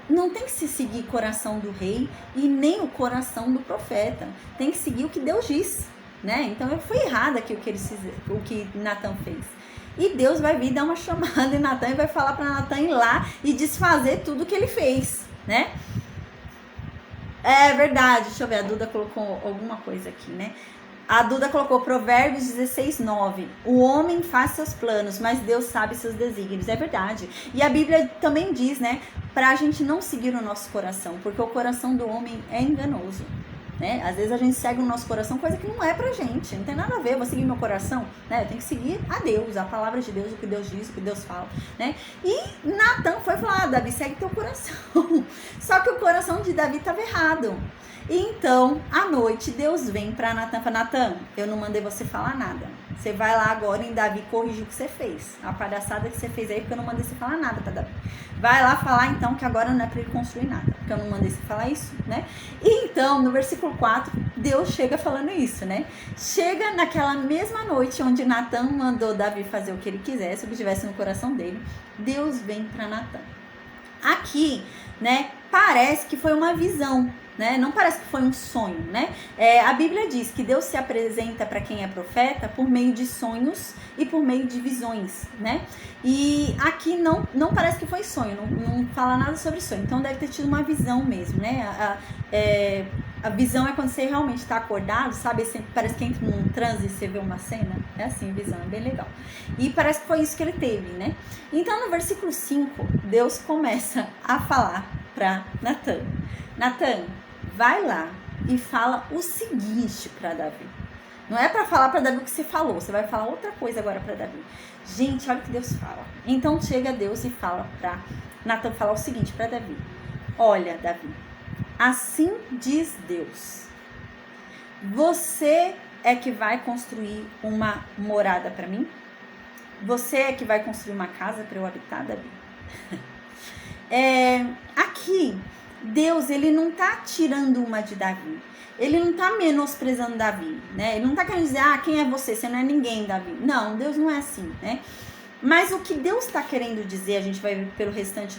S1: não tem que se seguir o coração do rei e nem o coração do profeta. Tem que seguir o que Deus diz, né? Então foi errado aqui o que Natan fez. E Deus vai vir dar uma chamada em Natan e vai falar para Natan ir lá e desfazer tudo que ele fez, né? É verdade, deixa eu ver, a Duda colocou alguma coisa aqui, né? A Duda colocou Provérbios 16:9. O homem faz seus planos, mas Deus sabe seus desígnios. É verdade. E a Bíblia também diz, né? Pra gente não seguir o nosso coração, porque o coração do homem é enganoso, né? Às vezes a gente segue o nosso coração, coisa que não é pra gente. Não tem nada a ver, eu vou seguir meu coração, né? Eu tenho que seguir a Deus, a palavra de Deus, o que Deus diz, o que Deus fala, né? E Natan foi falar, Davi, segue teu coração. Só que o coração de Davi estava errado. Então, à noite, Deus vem para Natan e fala, Natan, eu não mandei você falar nada. Você vai lá agora em Davi corrigir o que você fez. A palhaçada que você fez aí, porque eu não mandei você falar nada para Davi. Vai lá falar então que agora não é para ele construir nada, porque eu não mandei você falar isso, né? E então, no versículo 4, Deus chega falando isso, né? Chega naquela mesma noite onde Natan mandou Davi fazer o que ele quisesse, o que tivesse no coração dele, Deus vem para Natan. Aqui, né, parece que foi uma visão, né? Não parece que foi um sonho, né? A Bíblia diz que Deus se apresenta para quem é profeta por meio de sonhos e por meio de visões, né? E aqui não parece que foi sonho, não fala nada sobre sonho, então deve ter tido uma visão mesmo, né? A visão é quando você realmente está acordado, sabe? Parece que entra num transe e você vê uma cena. É assim, a visão, é bem legal. E parece que foi isso que ele teve, né? Então, no versículo 5, Deus começa a falar para Natan. Natan, vai lá e fala o seguinte para Davi. Não é para falar para Davi o que você falou, você vai falar outra coisa agora para Davi. Gente, olha o que Deus fala. Então, chega Deus e fala para Natan falar o seguinte para Davi. Olha, Davi, assim diz Deus, você é que vai construir uma morada para mim? Você é que vai construir uma casa para eu habitar, Davi? Aqui, Deus, ele não tá tirando uma de Davi. Ele não tá menosprezando Davi, né? Ele não tá querendo dizer, quem é você? Você não é ninguém, Davi. Não, Deus não é assim, né? Mas o que Deus está querendo dizer, a gente vai ver pelo restante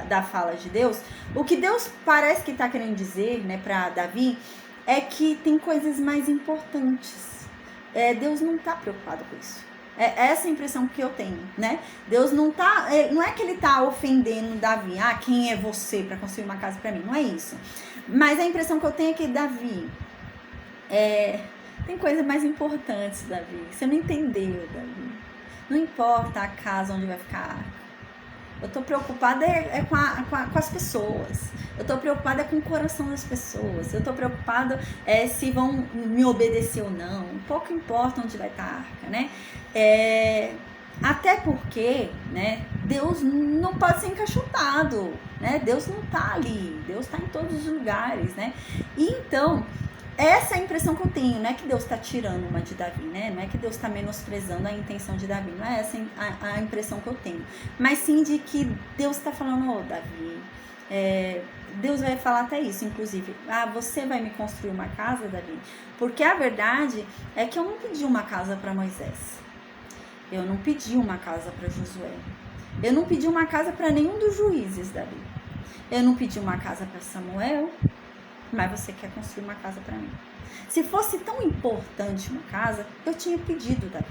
S1: da fala de Deus, o que Deus parece que está querendo dizer, né, para Davi, é que tem coisas mais importantes. Deus não está preocupado com isso. É essa a impressão que eu tenho, né? Deus não tá, não é que ele tá ofendendo Davi, quem é você para construir uma casa para mim? Não é isso. Mas a impressão que eu tenho é que Davi, tem coisas mais importantes, Davi. Você não entendeu, Davi. Não importa a casa onde vai ficar a arca. Eu tô preocupada com as pessoas. Eu tô preocupada com o coração das pessoas. Eu tô preocupada se vão me obedecer ou não. Pouco importa onde vai estar a arca, né? Até porque, né, Deus não pode ser encaixotado, né? Deus não tá ali. Deus tá em todos os lugares, né? E então, essa é a impressão que eu tenho, não é que Deus está tirando uma de Davi, né? Não é que Deus está menosprezando a intenção de Davi, não é essa a impressão que eu tenho. Mas sim de que Deus está falando, Davi, Deus vai falar até isso, inclusive. Você vai me construir uma casa, Davi? Porque a verdade é que eu não pedi uma casa para Moisés. Eu não pedi uma casa para Josué. Eu não pedi uma casa para nenhum dos juízes, Davi. Eu não pedi uma casa para Samuel. Mas você quer construir uma casa para mim. Se fosse tão importante uma casa, eu tinha pedido, Davi.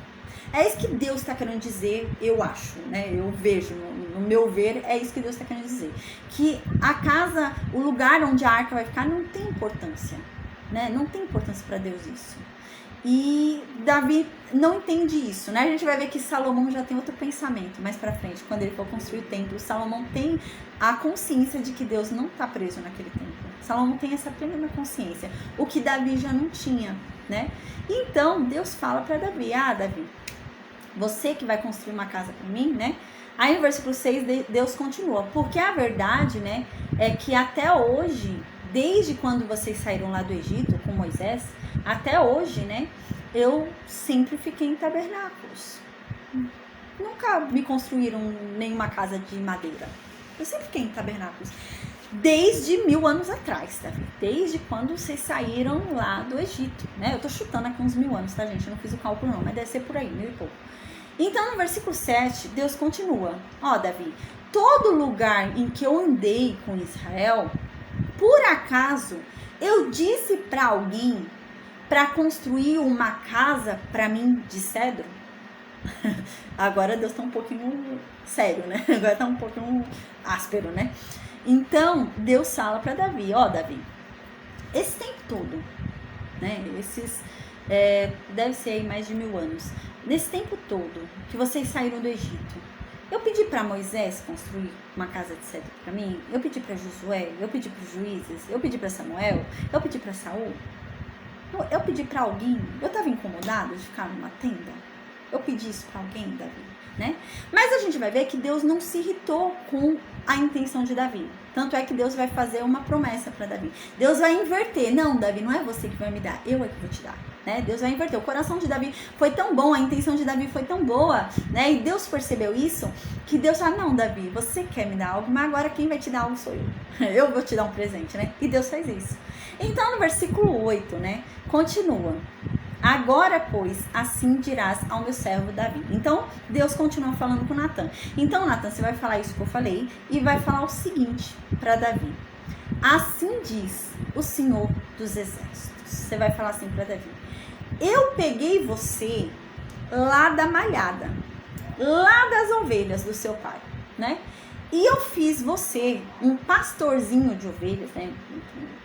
S1: É isso que Deus está querendo dizer, eu acho, né? Eu vejo, no meu ver, é isso que Deus está querendo dizer. Que a casa, o lugar onde a arca vai ficar não tem importância, né? Não tem importância para Deus isso. E Davi não entende isso, né? A gente vai ver que Salomão já tem outro pensamento mais pra frente. Quando ele for construir o templo, Salomão tem a consciência de que Deus não está preso naquele templo. Salomão tem essa plena consciência, o que Davi já não tinha, né? Então, Deus fala para Davi, Davi, você que vai construir uma casa para mim, né? Aí no versículo 6, Deus continua, porque a verdade, né, é que até hoje, desde quando vocês saíram lá do Egito com Moisés, até hoje, né, eu sempre fiquei em tabernáculos. Nunca me construíram nenhuma casa de madeira. Eu sempre fiquei em tabernáculos. Desde 1000 anos atrás, tá? Desde quando vocês saíram lá do Egito, né? Eu tô chutando aqui uns 1000 anos, tá, gente? Eu não fiz o cálculo não, mas deve ser por aí, 1000 e pouco. Então, no versículo 7, Deus continua. Davi, todo lugar em que eu andei com Israel, por acaso, eu disse para alguém para construir uma casa para mim de cedro? Agora Deus tá um pouquinho sério, né? Agora tá um pouquinho áspero, né? Então, Deus fala para Davi, Davi, esse tempo todo, né? Deve ser aí mais de 1000 anos. Nesse tempo todo que vocês saíram do Egito, eu pedi para Moisés construir uma casa de cedro para mim, eu pedi para Josué, eu pedi para os juízes, eu pedi para Samuel, eu pedi para Saul, eu pedi para alguém, eu estava incomodada de ficar numa tenda, eu pedi isso para alguém, Davi, né? Mas a gente vai ver que Deus não se irritou com a intenção de Davi. Tanto é que Deus vai fazer uma promessa para Davi. Deus vai inverter. Não, Davi, não é você que vai me dar, eu é que vou te dar. Né? Deus vai inverter. O coração de Davi foi tão bom, a intenção de Davi foi tão boa, né? E Deus percebeu isso, que Deus fala, não, Davi, você quer me dar algo, mas agora quem vai te dar algo sou eu. Eu vou te dar um presente, né? E Deus faz isso. Então, no versículo 8, né? Continua. Agora, pois, assim dirás ao meu servo Davi. Então, Deus continua falando com Natan. Então, Natan, você vai falar isso que eu falei e vai falar o seguinte para Davi. Assim diz o Senhor dos Exércitos. Você vai falar assim para Davi. Eu peguei você lá da malhada, lá das ovelhas do seu pai, né? E eu fiz você um pastorzinho de ovelhas, né?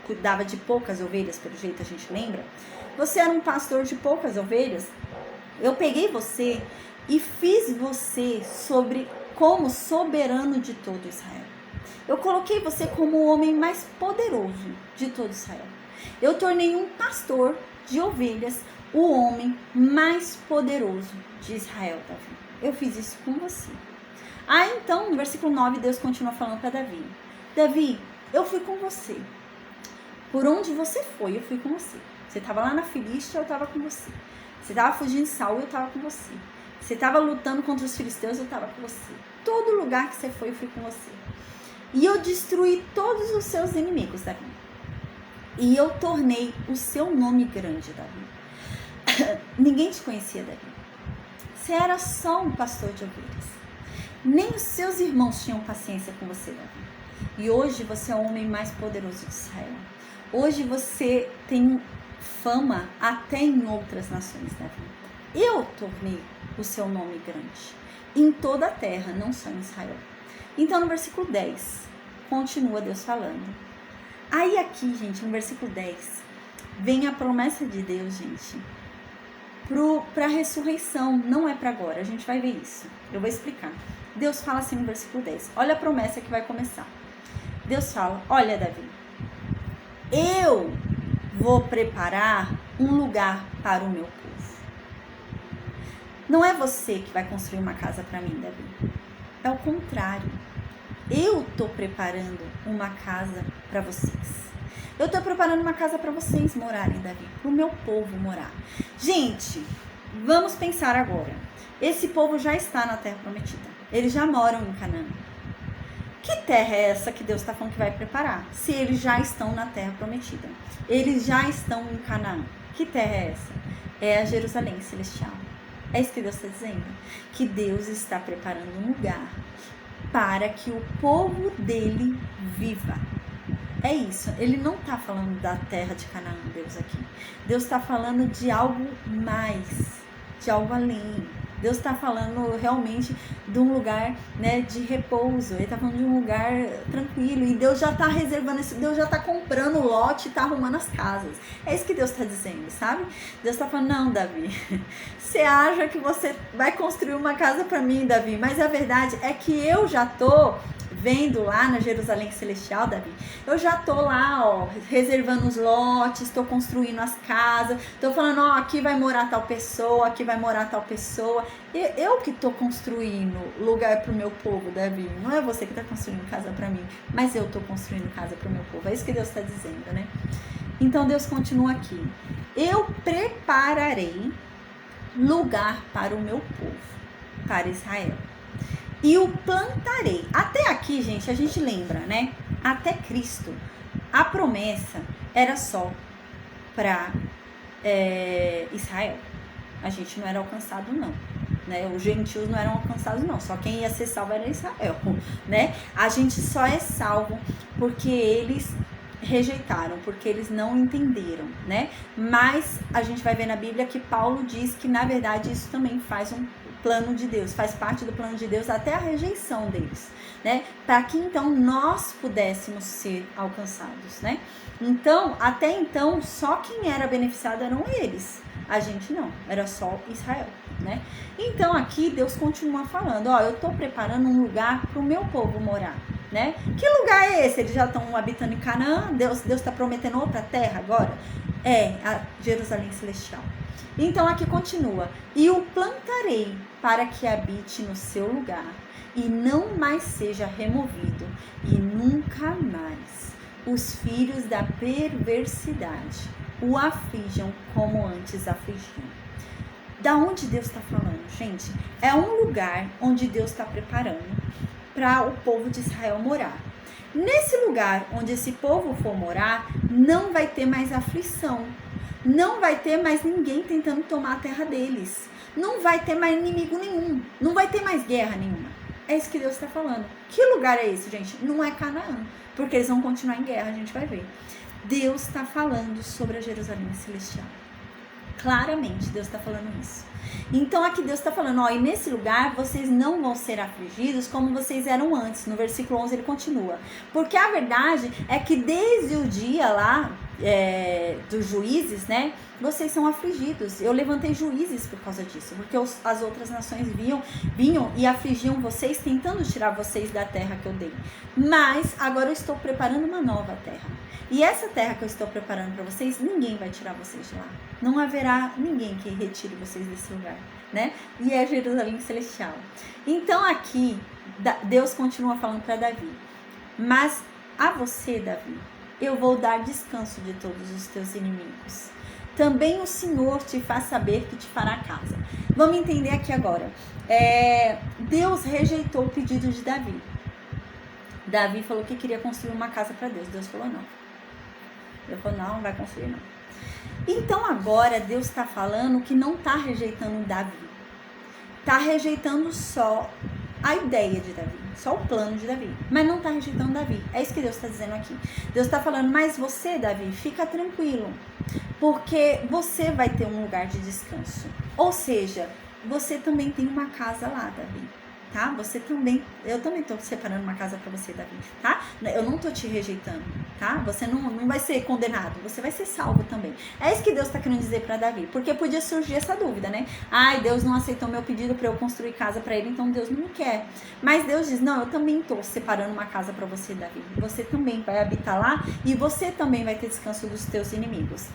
S1: Cuidava de poucas ovelhas, pelo jeito a gente lembra. Você era um pastor de poucas ovelhas. Eu peguei você e fiz você como soberano de todo Israel. Eu coloquei você como o homem mais poderoso de todo Israel. Eu tornei um pastor de ovelhas o homem mais poderoso de Israel, Davi. Eu fiz isso com você. Então, no versículo 9, Deus continua falando para Davi. Davi, eu fui com você. Por onde você foi, eu fui com você. Você estava lá na Filístia, eu estava com você. Você estava fugindo de Saul, eu estava com você. Você estava lutando contra os filisteus, eu estava com você. Todo lugar que você foi, eu fui com você. E eu destruí todos os seus inimigos, Davi. E eu tornei o seu nome grande, Davi. Ninguém te conhecia, Davi. Você era só um pastor de ovelhas. Nem os seus irmãos tinham paciência com você, Davi. E hoje você é o homem mais poderoso de Israel. Hoje você tem fama até em outras nações, Davi. Eu tornei o seu nome grande em toda a terra, não só em Israel. Então, no versículo 10, continua Deus falando. Aí aqui, gente, no versículo 10, vem a promessa de Deus, gente, para a ressurreição, não é para agora, a gente vai ver isso. Eu vou explicar. Deus fala assim no versículo 10, olha a promessa que vai começar. Deus fala, olha, Davi, eu vou preparar um lugar para o meu povo. Não é você que vai construir uma casa para mim, Davi. É o contrário. Eu estou preparando uma casa para vocês. Eu estou preparando uma casa para vocês morarem, Davi. Para o meu povo morar. Gente, vamos pensar agora. Esse povo já está na terra prometida. Eles já moram em Canaã. Que terra é essa que Deus está falando que vai preparar? Se eles já estão na terra prometida. Eles já estão em Canaã. Que terra é essa? É a Jerusalém celestial. É isso que Deus está dizendo. Que Deus está preparando um lugar para que o povo dele viva. É isso. Ele não está falando da terra de Canaã, Deus aqui. Deus está falando de algo mais. de algo além. Deus está falando realmente de um lugar, né, de repouso. Ele está falando de um lugar tranquilo. E Deus já está reservando isso. Deus já está comprando o lote e está arrumando as casas. É isso que Deus está dizendo, sabe? Deus está falando, não, Davi, você acha que você vai construir uma casa para mim, Davi? Mas a verdade é que eu já estou vendo lá na Jerusalém Celestial, Davi, eu já tô lá, ó, reservando os lotes, tô construindo as casas, tô falando, ó, aqui vai morar tal pessoa, aqui vai morar tal pessoa. Eu que tô construindo lugar pro meu povo, Davi. Não é você que tá construindo casa para mim, mas eu tô construindo casa pro meu povo. É isso que Deus está dizendo, né? Então Deus continua aqui. Eu prepararei lugar para o meu povo, para Israel. E o plantarei. Até aqui, gente, a gente lembra, né? Até Cristo, a promessa era só para Israel. A gente não era alcançado, não. Né? Os gentios não eram alcançados, não. Só quem ia ser salvo era Israel, né? A gente só é salvo porque eles rejeitaram, porque eles não entenderam, né? Mas a gente vai ver na Bíblia que Paulo diz que, na verdade, isso também faz um plano de Deus, faz parte do plano de Deus até a rejeição deles, né? Para que então nós pudéssemos ser alcançados, né? Então, até então, só quem era beneficiado eram eles. A gente não, era só Israel, né? Então aqui Deus continua falando, ó, eu tô preparando um lugar para o meu povo morar, né? Que lugar é esse? Eles já estão habitando em Canaã? Deus está prometendo outra terra agora? É a Jerusalém Celestial. Então aqui continua, e o plantarei para que habite no seu lugar e não mais seja removido, e nunca mais os filhos da perversidade o aflijam como antes afligiam. Da onde Deus está falando, gente? É um lugar onde Deus está preparando para o povo de Israel morar. Nesse lugar onde esse povo for morar, não vai ter mais aflição. Não vai ter mais ninguém tentando tomar a terra deles. Não vai ter mais inimigo nenhum. Não vai ter mais guerra nenhuma. É isso que Deus está falando. Que lugar é esse, gente? Não é Canaã. Porque eles vão continuar em guerra, a gente vai ver. Deus está falando sobre a Jerusalém Celestial. Claramente, Deus está falando isso. Então aqui Deus está falando, ó, e nesse lugar vocês não vão ser afligidos como vocês eram antes. No versículo 11 ele continua. Porque a verdade é que desde o dia lá dos juízes, né, vocês são afligidos. Eu levantei juízes por causa disso, porque as outras nações vinham e afligiam vocês, tentando tirar vocês da terra que eu dei. Mas agora eu estou preparando uma nova terra. E essa terra que eu estou preparando para vocês, ninguém vai tirar vocês de lá. Não haverá ninguém que retire vocês desse lugar, né? E é Jerusalém Celestial. Então aqui, Deus continua falando para Davi. Mas a você, Davi, eu vou dar descanso de todos os teus inimigos. Também o Senhor te faz saber que te fará casa. Vamos entender aqui agora. Deus rejeitou o pedido de Davi. Davi falou que queria construir uma casa para Deus. Deus falou não. Ele falou, não vai construir não. Então agora Deus está falando que não está rejeitando Davi. Está rejeitando só a ideia de Davi, só o plano de Davi. Mas não está rejeitando Davi. É isso que Deus está dizendo aqui. Deus está falando, mas você, Davi, fica tranquilo. Porque você vai ter um lugar de descanso. Ou seja, você também tem uma casa lá, Davi. Tá? Eu também tô separando uma casa para você, Davi, tá? Eu não tô te rejeitando, tá? Você não vai ser condenado, você vai ser salvo também. É isso que Deus tá querendo dizer para Davi, porque podia surgir essa dúvida, né? Ai, Deus não aceitou meu pedido para eu construir casa para ele, então Deus não me quer. Mas Deus diz, não, eu também tô separando uma casa para você, Davi. Você também vai habitar lá e você também vai ter descanso dos teus inimigos.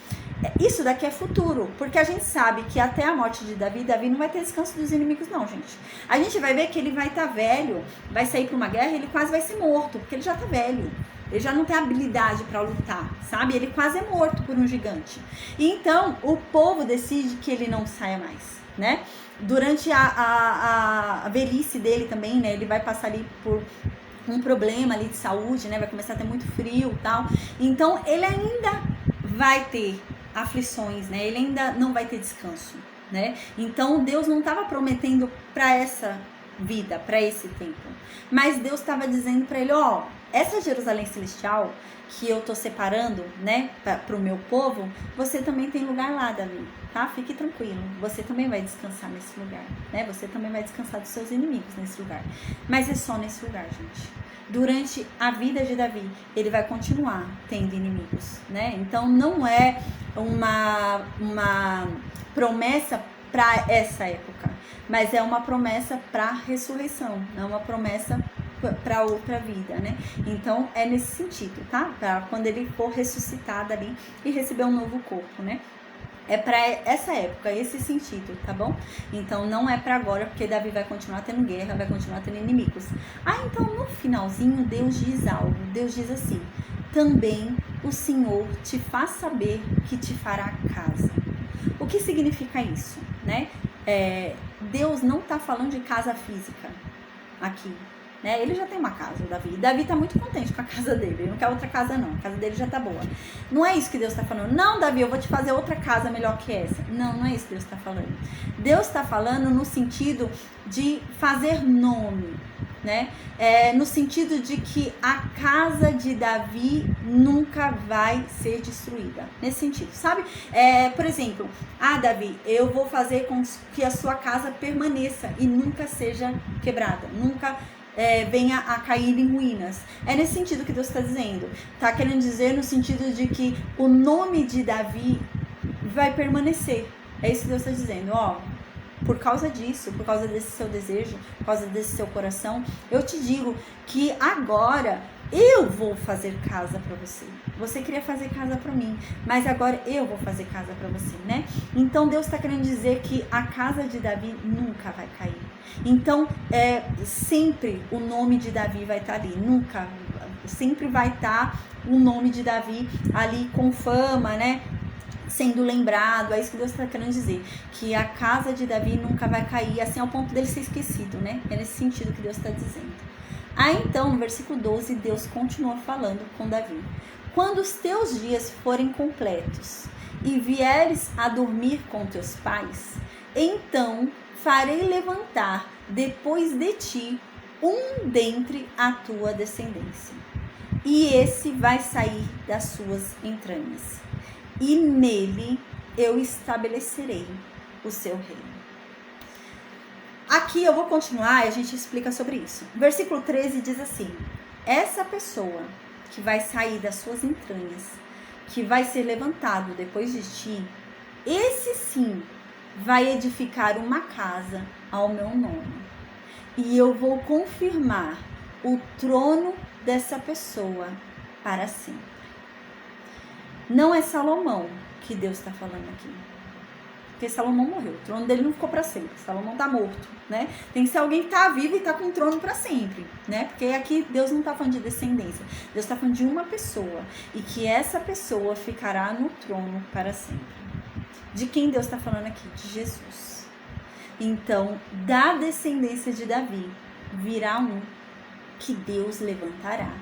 S1: Isso daqui é futuro, porque a gente sabe que até a morte de Davi não vai ter descanso dos inimigos não, gente. A gente vai ver que ele vai estar velho, vai sair para uma guerra e ele quase vai ser morto, porque ele já tá velho. Ele já não tem habilidade para lutar, sabe? Ele quase é morto por um gigante. E então, o povo decide que ele não saia mais, né? Durante a velhice dele também, né? Ele vai passar ali por um problema ali de saúde, né? Vai começar a ter muito frio e tal. Então, ele ainda vai ter aflições, né? Ele ainda não vai ter descanso, né? Então Deus não estava prometendo para essa vida, para esse tempo, mas Deus estava dizendo para ele, ó, essa Jerusalém celestial que eu tô separando, né, para o meu povo, você também tem lugar lá, Davi, tá? Fique tranquilo, você também vai descansar nesse lugar, né? Você também vai descansar dos seus inimigos nesse lugar. Mas é só nesse lugar, gente. Durante a vida de Davi, ele vai continuar tendo inimigos, né? Então não é uma promessa para essa época, mas é uma promessa para a ressurreição, é uma promessa para outra vida, né? Então é nesse sentido, tá? Para quando ele for ressuscitado ali e receber um novo corpo, né? É para essa época, esse sentido, tá bom? Então não é para agora, porque Davi vai continuar tendo guerra, vai continuar tendo inimigos. Então no finalzinho Deus diz algo. Deus diz assim: também o Senhor te faz saber que te fará casa. O que significa isso, né? Deus não tá falando de casa física aqui, né? Ele já tem uma casa, o Davi. Davi tá muito contente com a casa dele. Ele não quer outra casa, não. A casa dele já tá boa. Não é isso que Deus tá falando. Não, Davi, eu vou te fazer outra casa melhor que essa. Não é isso que Deus tá falando. Deus tá falando no sentido de fazer nome, né? No sentido de que a casa de Davi nunca vai ser destruída. Nesse sentido, sabe? Por exemplo, Davi, eu vou fazer com que a sua casa permaneça e nunca seja quebrada. Nunca venha a cair em ruínas. É nesse sentido que Deus está dizendo. Está querendo dizer no sentido de que o nome de Davi vai permanecer. É isso que Deus está dizendo. Por causa disso, por causa desse seu desejo, por causa desse seu coração, eu te digo que agora eu vou fazer casa para você. Você queria fazer casa para mim, mas agora eu vou fazer casa para você, né? Então Deus está querendo dizer que a casa de Davi nunca vai cair. Então sempre o nome de Davi vai estar ali, nunca, sempre vai estar o nome de Davi ali com fama, né? Sendo lembrado. É isso que Deus está querendo dizer, que a casa de Davi nunca vai cair, assim ao ponto dele ser esquecido, né? É nesse sentido que Deus está dizendo. Então, no versículo 12, Deus continua falando com Davi: quando os teus dias forem completos e vieres a dormir com teus pais, então farei levantar depois de ti um dentre a tua descendência, e esse vai sair das suas entranhas, e nele eu estabelecerei o seu reino. Aqui eu vou continuar e a gente explica sobre isso. Versículo 13 diz assim: essa pessoa que vai sair das suas entranhas, que vai ser levantado depois de ti, esse sim vai edificar uma casa ao meu nome. E eu vou confirmar o trono dessa pessoa para sempre. Não é Salomão que Deus está falando aqui. Porque Salomão morreu, o trono dele não ficou para sempre. Salomão está morto, né? Tem que ser alguém que está vivo e está com o trono para sempre, né? Porque aqui Deus não está falando de descendência. Deus está falando de uma pessoa. E que essa pessoa ficará no trono para sempre. De quem Deus está falando aqui? De Jesus. Então, da descendência de Davi virá um que Deus levantará.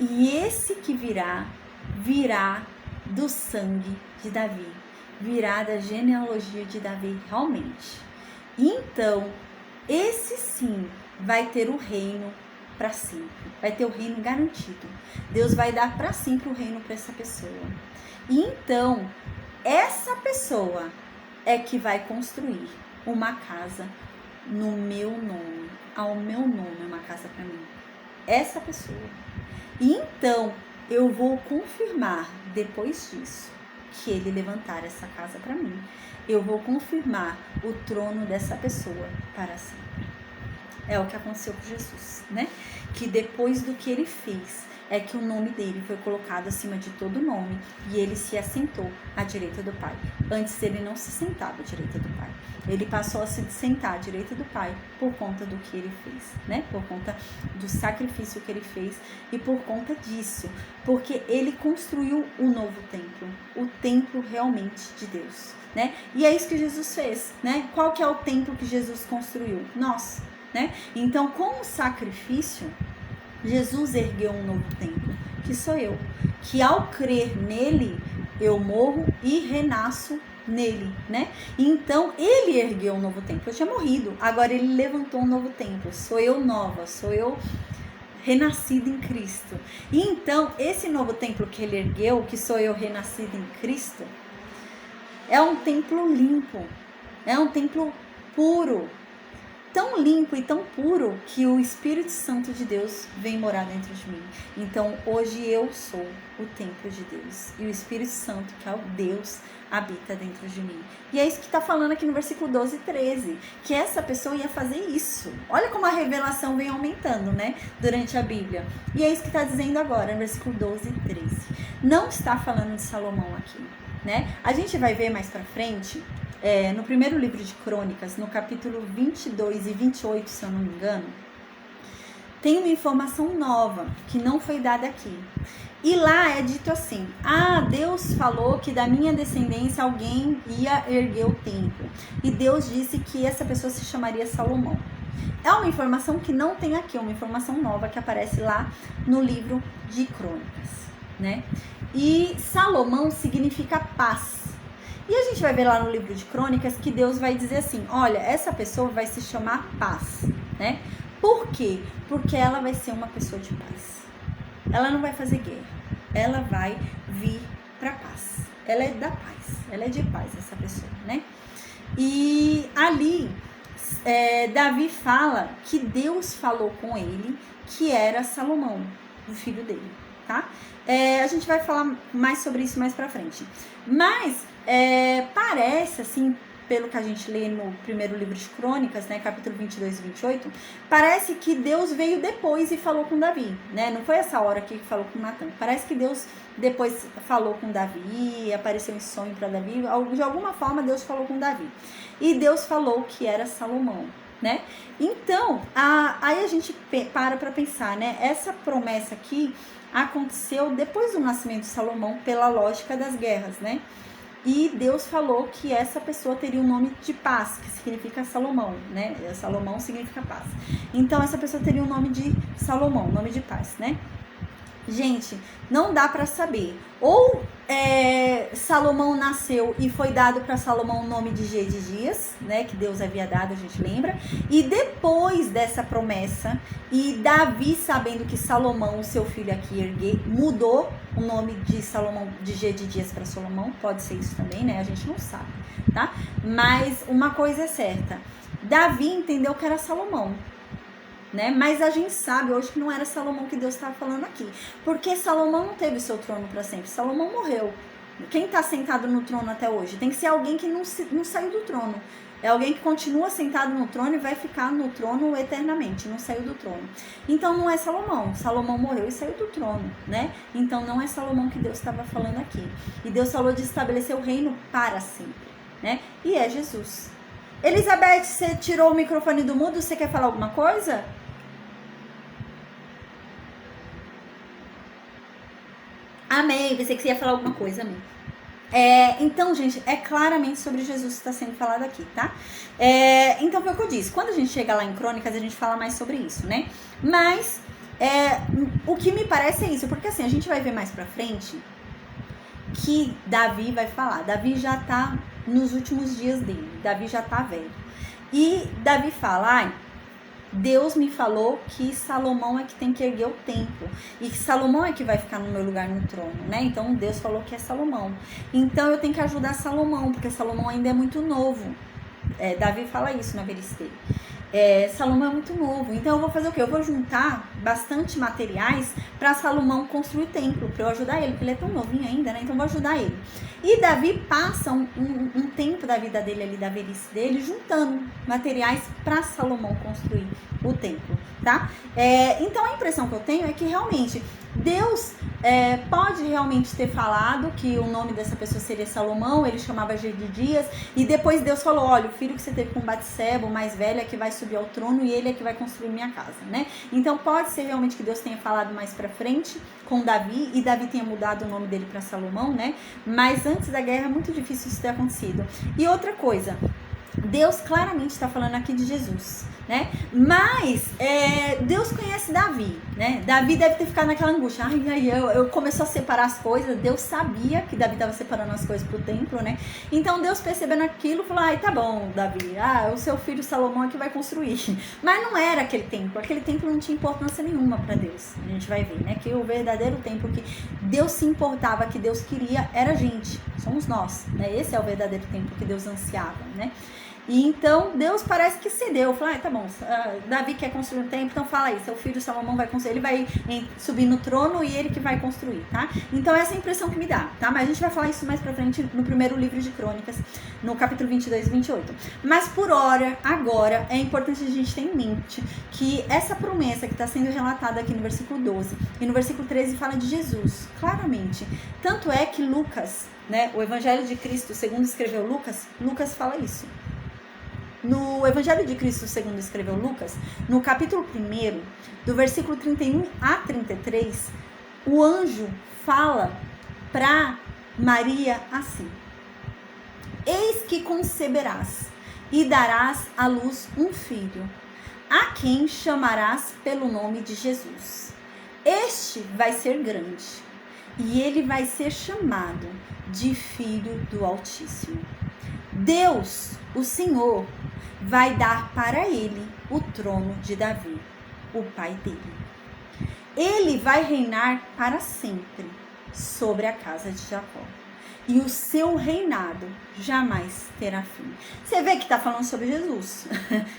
S1: E esse que virá do sangue de Davi. Virá da genealogia de Davi realmente. Então, esse sim vai ter o reino para sempre. Vai ter o reino garantido. Deus vai dar para sempre o reino para essa pessoa. E então, essa pessoa é que vai construir uma casa no meu nome. Ao meu nome, uma casa para mim. Essa pessoa. E então, eu vou confirmar depois disso que ele levantar essa casa para mim. Eu vou confirmar o trono dessa pessoa para sempre. É o que aconteceu com Jesus, né? Que depois do que ele fez, é que o nome dele foi colocado acima de todo nome e ele se assentou à direita do Pai. Antes ele não se sentava à direita do Pai. Ele passou a se sentar à direita do Pai por conta do que ele fez, né? Por conta do sacrifício que ele fez e por conta disso, porque ele construiu o novo templo, o templo realmente de Deus, né? E é isso que Jesus fez, né? Qual que é o templo que Jesus construiu? Nós, né? Então, com o sacrifício, Jesus ergueu um novo templo, que sou eu, que ao crer nele, eu morro e renasço nele, né? Então, ele ergueu um novo templo. Eu tinha morrido, agora ele levantou um novo templo. Sou eu nova, sou eu renascido em Cristo. E então, esse novo templo que ele ergueu, que sou eu renascido em Cristo, é um templo limpo, é um templo puro, tão limpo e tão puro que o Espírito Santo de Deus vem morar dentro de mim. Então, hoje eu sou o templo de Deus e o Espírito Santo, que é o Deus, habita dentro de mim. E é isso que está falando aqui no versículo 12 e 13, que essa pessoa ia fazer isso. Olha como a revelação vem aumentando, né, durante a Bíblia. E é isso que está dizendo agora, no versículo 12 e 13. Não está falando de Salomão aqui, né? A gente vai ver mais pra frente, no primeiro livro de Crônicas, no capítulo 22 e 28, se eu não me engano, tem uma informação nova que não foi dada aqui. E lá é dito assim: Deus falou que da minha descendência alguém ia erguer o templo. E Deus disse que essa pessoa se chamaria Salomão. É uma informação que não tem aqui, é uma informação nova que aparece lá no livro de Crônicas, né? E Salomão significa paz. E a gente vai ver lá no livro de Crônicas que Deus vai dizer assim: olha, essa pessoa vai se chamar paz, né? Por quê? Porque ela vai ser uma pessoa de paz. Ela não vai fazer guerra, ela vai vir para paz. Ela é da paz, ela é de paz, essa pessoa, né? E ali, Davi fala que Deus falou com ele que era Salomão, o filho dele, tá? A gente vai falar mais sobre isso mais pra frente. Mas parece, assim, pelo que a gente lê no primeiro livro de Crônicas, né, capítulo 22 e 28, parece que Deus veio depois e falou com Davi, né? Não foi essa hora que falou com Natan. Parece que Deus depois falou com Davi, apareceu em sonho para Davi. De alguma forma Deus falou com Davi. E Deus falou que era Salomão, né? Então, aí a gente para pensar, né? Essa promessa aqui aconteceu depois do nascimento de Salomão, pela lógica das guerras, né? E Deus falou que essa pessoa teria o nome de paz, que significa Salomão, né? Salomão significa paz. Então, essa pessoa teria o nome de Salomão, nome de paz, né? Gente, não dá para saber. Ou Salomão nasceu e foi dado para Salomão o nome de Gedias, né? Que Deus havia dado, a gente lembra. E depois dessa promessa, e Davi sabendo que Salomão, o seu filho aqui, erguer, mudou o nome de Salomão, de Gedias para Salomão. Pode ser isso também, né? A gente não sabe, tá? Mas uma coisa é certa: Davi entendeu que era Salomão, né? Mas a gente sabe hoje que não era Salomão que Deus estava falando aqui, porque Salomão não teve seu trono para sempre. Salomão morreu. Quem está sentado no trono até hoje? Tem que ser alguém que não saiu do trono. É alguém que continua sentado no trono e vai ficar no trono eternamente, não saiu do trono. Então não é Salomão. Salomão morreu e saiu do trono, né? Então não é Salomão que Deus estava falando aqui. E Deus falou de estabelecer o reino para sempre, né? E é Jesus. Elizabeth, você tirou o microfone do mudo? Você quer falar alguma coisa? Amém. Pensei que você ia falar alguma coisa, amém. Então, gente, é claramente sobre Jesus que está sendo falado aqui, tá? Então, foi o que eu disse. Quando a gente chega lá em Crônicas, a gente fala mais sobre isso, né? Mas, o que me parece é isso. Porque, assim, a gente vai ver mais pra frente que Davi vai falar. Davi já tá nos últimos dias dele. Davi já tá velho. E Davi fala: Deus me falou que Salomão é que tem que erguer o templo. E que Salomão é que vai ficar no meu lugar no trono, né? Então Deus falou que é Salomão. Então eu tenho que ajudar Salomão, porque Salomão ainda é muito novo. Davi fala isso na velhice dele. Salomão é muito novo. Então eu vou fazer o quê? Eu vou juntar bastante materiais para Salomão construir o templo, para eu ajudar ele, porque ele é tão novinho ainda, né? Então eu vou ajudar ele. E Davi passa um tempo da vida dele ali, da velhice dele, juntando materiais para Salomão construir o templo, tá? Então a impressão que eu tenho é que realmente Deus pode realmente ter falado que o nome dessa pessoa seria Salomão, ele chamava Gedias, e depois Deus falou: olha, o filho que você teve com Batseba, o mais velho, é que vai subir ao trono e ele é que vai construir minha casa, né? Então pode ser realmente que Deus tenha falado mais pra frente com Davi, e Davi tenha mudado o nome dele para Salomão, né? Mas antes da guerra é muito difícil isso ter acontecido. E outra coisa, Deus claramente está falando aqui de Jesus, né? Mas Deus conhece Davi, né? Davi deve ter ficado naquela angústia. Eu começou a separar as coisas. Deus sabia que Davi estava separando as coisas pro templo, né? Então Deus, percebendo aquilo, falou: ai, tá bom, Davi, o seu filho Salomão é que vai construir. Mas não era aquele templo. Aquele templo não tinha importância nenhuma para Deus. A gente vai ver, né? Que o verdadeiro templo que Deus se importava, que Deus queria, era a gente. Somos nós, né? Esse é o verdadeiro templo que Deus ansiava, né? E então Deus parece que cedeu, falou: tá bom, Davi quer construir um templo, então fala aí, seu filho Salomão vai construir, ele vai subir no trono e ele que vai construir, tá? Então essa é a impressão que me dá, tá? Mas a gente vai falar isso mais pra frente no primeiro livro de Crônicas, no capítulo 22 e 28. Mas por hora, agora, é importante a gente ter em mente que essa promessa que está sendo relatada aqui no versículo 12 e no versículo 13 fala de Jesus, claramente. Tanto é que Lucas, né, o Evangelho de Cristo, segundo escreveu Lucas fala isso. No Evangelho de Cristo, segundo escreveu Lucas, no capítulo 1, do versículo 31 a 33, o anjo fala para Maria assim: eis que conceberás e darás à luz um filho, a quem chamarás pelo nome de Jesus. Este vai ser grande, e ele vai ser chamado de Filho do Altíssimo. Deus, o Senhor, vai dar para ele o trono de Davi, o pai dele. Ele vai reinar para sempre sobre a casa de Jacó, e o seu reinado jamais terá fim. Você vê que está falando sobre Jesus.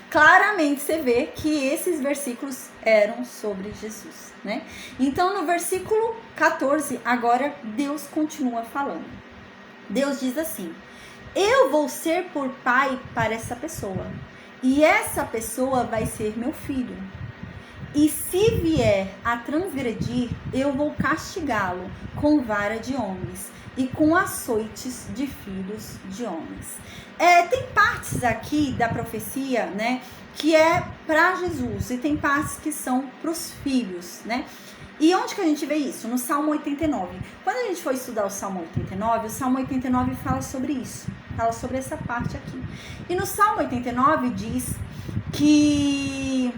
S1: Claramente você vê que esses versículos eram sobre Jesus, né? Então no versículo 14, agora Deus continua falando. Deus diz assim: eu vou ser por pai para essa pessoa, e essa pessoa vai ser meu filho. E se vier a transgredir, eu vou castigá-lo com vara de homens e com açoites de filhos de homens. Tem partes aqui da profecia, né, que é para Jesus, e tem partes que são para os filhos, né? E onde que a gente vê isso? No Salmo 89. Quando a gente for estudar o Salmo 89, o Salmo 89 fala sobre isso. Fala sobre essa parte aqui. E no Salmo 89 diz que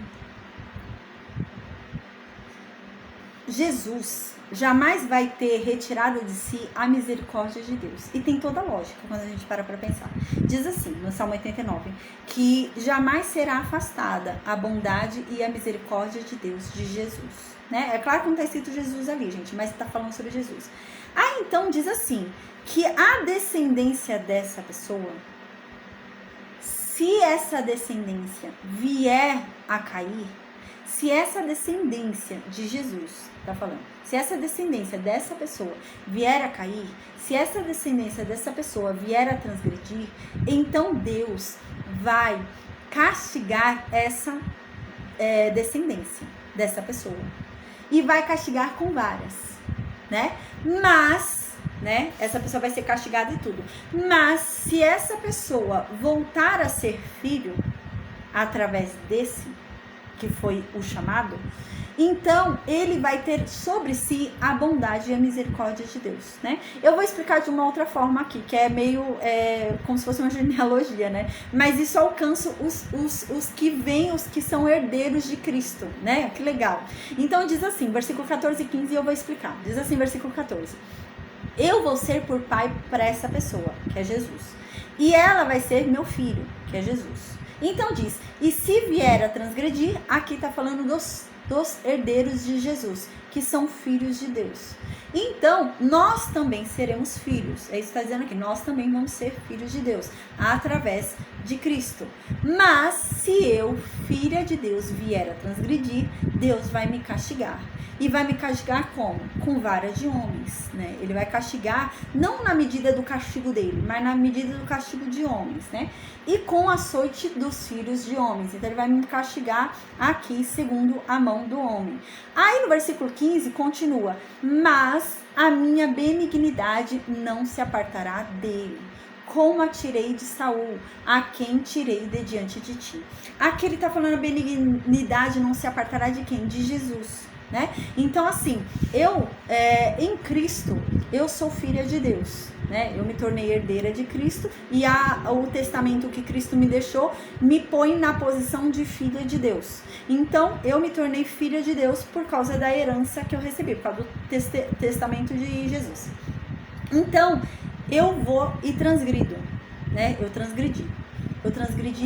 S1: Jesus jamais vai ter retirado de si a misericórdia de Deus. E tem toda a lógica quando a gente para pensar. Diz assim, no Salmo 89, que jamais será afastada a bondade e a misericórdia de Deus, de Jesus. Né? É claro que não está escrito Jesus ali, gente, mas está falando sobre Jesus. Então diz assim, que a descendência dessa pessoa, se essa descendência vier a cair, se essa descendência de Jesus, tá falando, se essa descendência dessa pessoa vier a cair, se essa descendência dessa pessoa vier a transgredir, então Deus vai castigar essa descendência dessa pessoa. E vai castigar com varas, né? Mas, né? Essa pessoa vai ser castigada e tudo. Mas, se essa pessoa voltar a ser filho, através desse, que foi o chamado, então ele vai ter sobre si a bondade e a misericórdia de Deus, né? Eu vou explicar de uma outra forma aqui, que é meio como se fosse uma genealogia, né? Mas isso alcança os que vêm, os que são herdeiros de Cristo, né? Que legal. Então diz assim, versículo 14 e 15, eu vou explicar. Diz assim, versículo 14: eu vou ser por pai para essa pessoa, que é Jesus, e ela vai ser meu filho, que é Jesus. Então diz, e se vier a transgredir, aqui está falando dos herdeiros de Jesus, que são filhos de Deus. Então, nós também seremos filhos. É isso que está dizendo aqui. Nós também vamos ser filhos de Deus, através de Cristo. Mas, se eu, filha de Deus, vier a transgredir, Deus vai me castigar. E vai me castigar como? Com vara de homens, né? Ele vai castigar, não na medida do castigo dele, mas na medida do castigo de homens, né? E com açoite dos filhos de homens. Então ele vai me castigar aqui segundo a mão do homem. Aí no versículo 15 continua: mas a minha benignidade não se apartará dele, como a tirei de Saul, a quem tirei de diante de ti. Aqui ele está falando a benignidade não se apartará de quem? De Jesus. Né? Então assim, eu em Cristo, eu sou filha de Deus, né? Eu me tornei herdeira de Cristo e o testamento que Cristo me deixou me põe na posição de filha de Deus. Então, eu me tornei filha de Deus por causa da herança que eu recebi, por causa do testamento de Jesus. Então, eu vou e transgrido, né? Eu transgredi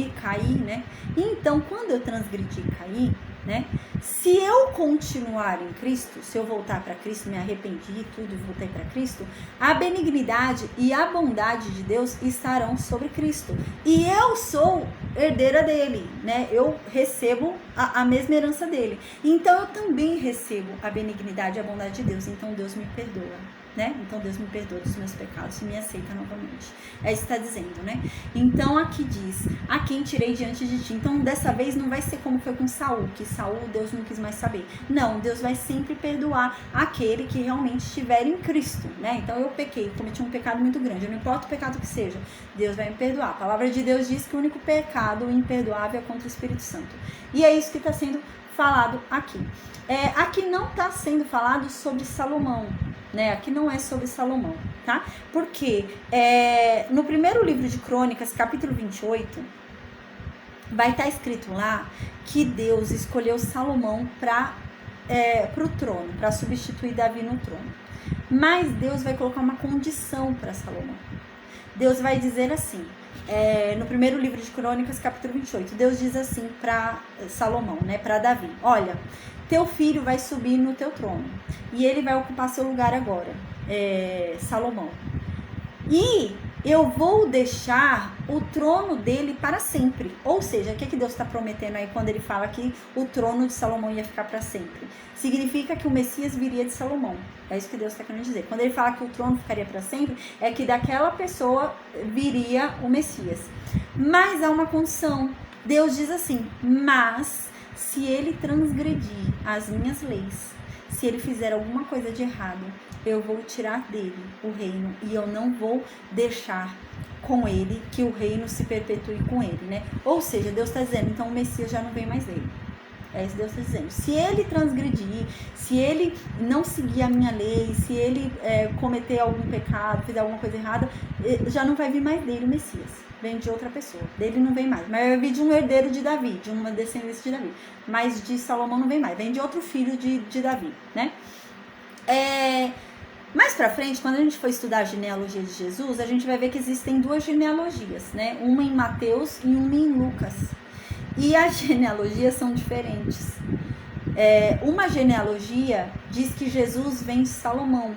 S1: e caí, né? Então, quando eu transgredi e caí, né? Se eu continuar em Cristo, se eu voltar para Cristo, me arrependi e tudo e voltei para Cristo, a benignidade e a bondade de Deus estarão sobre Cristo. E eu sou herdeira dele, né? Eu recebo a mesma herança dele. Então eu também recebo a benignidade e a bondade de Deus. Então Deus me perdoa, né? Então Deus me perdoa dos meus pecados e me aceita novamente. É isso que está dizendo, né? Então aqui diz, a quem tirei diante de ti. Então dessa vez não vai ser como foi com Saul, que Saul Deus não quis mais saber. Não, Deus vai sempre perdoar aquele que realmente estiver em Cristo, né? Então eu pequei, cometi um pecado muito grande, não importa o pecado que seja, Deus vai me perdoar. A palavra de Deus diz que o único pecado imperdoável é contra o Espírito Santo. E é isso que está sendo falado aqui. Aqui não está sendo falado sobre Salomão, né? Aqui não é sobre Salomão, tá? Porque no primeiro livro de Crônicas, capítulo 28, vai estar escrito lá que Deus escolheu Salomão para o trono, para substituir Davi no trono. Mas Deus vai colocar uma condição para Salomão. Deus vai dizer assim, no primeiro livro de Crônicas, capítulo 28, Deus diz assim para Salomão, né, para Davi: olha, teu filho vai subir no teu trono e ele vai ocupar seu lugar agora, Salomão. E eu vou deixar o trono dele para sempre. Ou seja, o que Deus está prometendo aí quando ele fala que o trono de Salomão ia ficar para sempre? Significa que o Messias viria de Salomão. É isso que Deus está querendo dizer. Quando ele fala que o trono ficaria para sempre, é que daquela pessoa viria o Messias. Mas há uma condição. Deus diz assim: mas se ele transgredir as minhas leis, se ele fizer alguma coisa de errado, eu vou tirar dele o reino e eu não vou deixar com ele que o reino se perpetue com ele, né? Ou seja, Deus está dizendo, então o Messias já não vem mais dele. É isso que Deus está dizendo. Se ele transgredir, se ele não seguir a minha lei, se ele cometer algum pecado, fizer alguma coisa errada, já não vai vir mais dele o Messias. Vem de outra pessoa. Dele não vem mais. Mas vai vir de um herdeiro de Davi, de uma descendência de Davi. Mas de Salomão não vem mais. Vem de outro filho de Davi, né? Mais pra frente, quando a gente for estudar a genealogia de Jesus, a gente vai ver que existem duas genealogias, né? Uma em Mateus e uma em Lucas. E as genealogias são diferentes. Uma genealogia diz que Jesus vem de Salomão.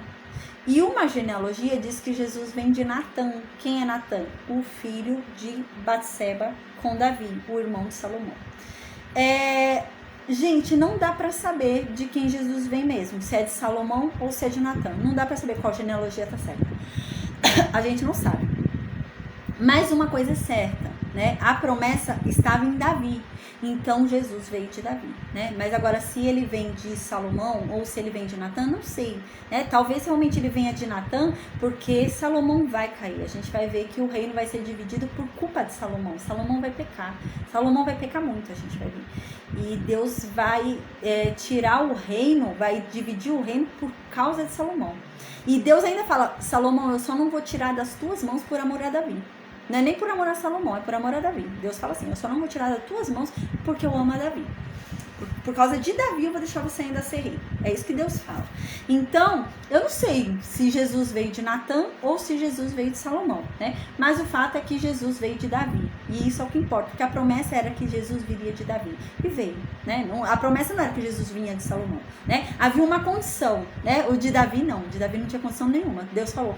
S1: E uma genealogia diz que Jesus vem de Natã. Quem é Natã? O filho de Batseba com Davi, o irmão de Salomão. Gente, não dá pra saber de quem Jesus vem mesmo, se é de Salomão ou se é de Natã. Não dá pra saber qual genealogia tá certa. A gente não sabe. Mas uma coisa é certa, né? A promessa estava em Davi. Então Jesus veio de Davi, né? Mas agora se ele vem de Salomão ou se ele vem de Natã, não sei, né? Talvez realmente ele venha de Natã, porque Salomão vai cair. A gente vai ver que o reino vai ser dividido por culpa de Salomão. Salomão vai pecar. Salomão vai pecar muito, a gente vai ver. E Deus vai tirar o reino, vai dividir o reino por causa de Salomão. E Deus ainda fala: Salomão, eu só não vou tirar das tuas mãos por amor a Davi. Não é nem por amor a Salomão, é por amor a Davi. Deus fala assim: eu só não vou tirar das tuas mãos porque eu amo a Davi. Por causa de Davi eu vou deixar você ainda ser rei. É isso que Deus fala. Então, eu não sei se Jesus veio de Natã ou se Jesus veio de Salomão, né? Mas o fato é que Jesus veio de Davi. E isso é o que importa, porque a promessa era que Jesus viria de Davi. E veio, né? A promessa não era que Jesus vinha de Salomão, né? Havia uma condição, né? O de Davi não. O de Davi não tinha condição nenhuma. Deus falou: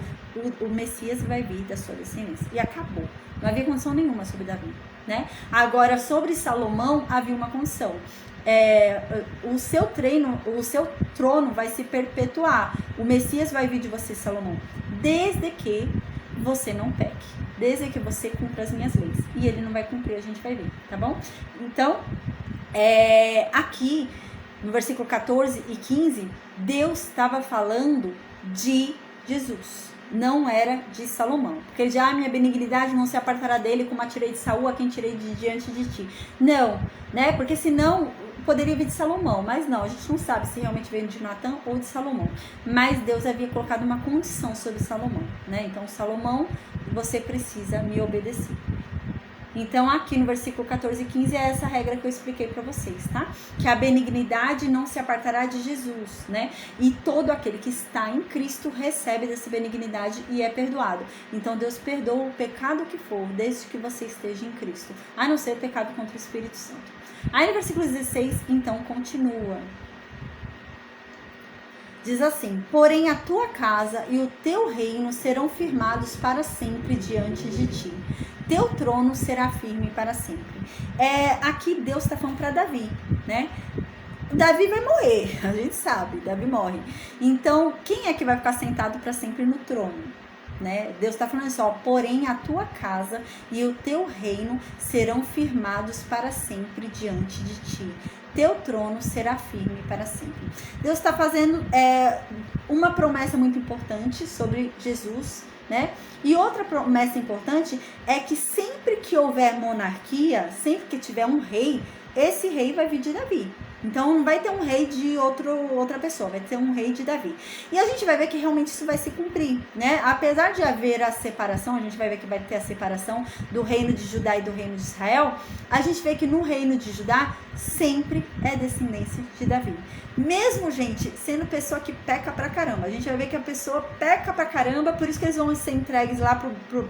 S1: o Messias vai vir da sua descendência. E acabou. Não havia condição nenhuma sobre Davi, né? Agora, sobre Salomão, havia uma condição. O seu trono vai se perpetuar. O Messias vai vir de você, Salomão, desde que você não peque, desde que você cumpra as minhas leis. E ele não vai cumprir, a gente vai ver, tá bom? Então, aqui no versículo 14 e 15, Deus estava falando de Jesus. Não era de Salomão, porque já minha benignidade não se apartará dele, como a tirei de Saul, a quem tirei de diante de ti. Não, né? Porque senão poderia vir de Salomão, mas não, a gente não sabe se realmente veio de Natã ou de Salomão. Mas Deus havia colocado uma condição sobre Salomão, né? Então, Salomão, você precisa me obedecer. Então, aqui no versículo 14 e 15 é essa regra que eu expliquei para vocês, tá? Que a benignidade não se apartará de Jesus, né? E todo aquele que está em Cristo recebe dessa benignidade e é perdoado. Então, Deus perdoa o pecado que for, desde que você esteja em Cristo, a não ser o pecado contra o Espírito Santo. Aí no versículo 16, então, continua. Diz assim: porém a tua casa e o teu reino serão firmados para sempre diante de ti. Teu trono será firme para sempre. Aqui Deus está falando para Davi, né? Davi vai morrer, a gente sabe, Davi morre. Então, quem é que vai ficar sentado para sempre no trono? Né? Deus está falando assim, ó, porém a tua casa e o teu reino serão firmados para sempre diante de ti. Teu trono será firme para sempre. Deus está fazendo uma promessa muito importante sobre Jesus, né? E outra promessa importante é que sempre que houver monarquia, sempre que tiver um rei, esse rei vai vir de Davi. Então não vai ter um rei de outra pessoa, vai ter um rei de Davi. E a gente vai ver que realmente isso vai se cumprir, né? Apesar de haver a separação, a gente vai ver que vai ter a separação do reino de Judá e do reino de Israel, a gente vê que no reino de Judá sempre é descendência de Davi. Mesmo, gente, sendo pessoa que peca pra caramba. A gente vai ver que a pessoa peca pra caramba, por isso que eles vão ser entregues lá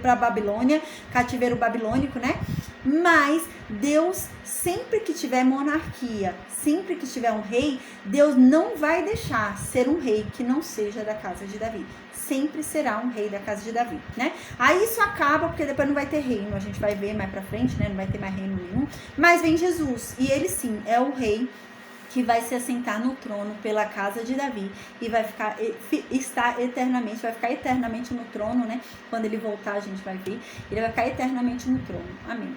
S1: pra Babilônia, cativeiro babilônico, né? Mas Deus, sempre que tiver monarquia, sempre que tiver um rei, Deus não vai deixar ser um rei que não seja da casa de Davi. Sempre será um rei da casa de Davi, né? Aí isso acaba, porque depois não vai ter reino, a gente vai ver mais pra frente, né? Não vai ter mais reino nenhum. Mas vem Jesus, e ele sim é o rei que vai se assentar no trono pela casa de Davi e vai ficar eternamente no trono, né? Quando ele voltar, a gente vai ver, ele vai ficar eternamente no trono. Amém.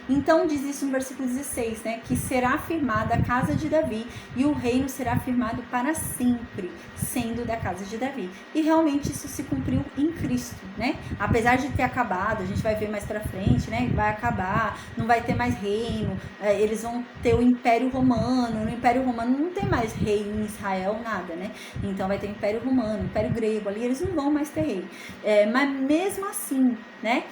S1: Então diz isso no versículo 16, né? Que será firmada a casa de Davi e o reino será firmado para sempre, sendo da casa de Davi. E realmente isso se cumpriu em Cristo, né? Apesar de ter acabado, a gente vai ver mais pra frente, né? Vai acabar, não vai ter mais reino, eles vão ter o Império Romano. No Império Romano não tem mais rei em Israel, nada, né? Então vai ter o Império Romano, o Império Grego, ali eles não vão mais ter rei. Mas mesmo assim, né?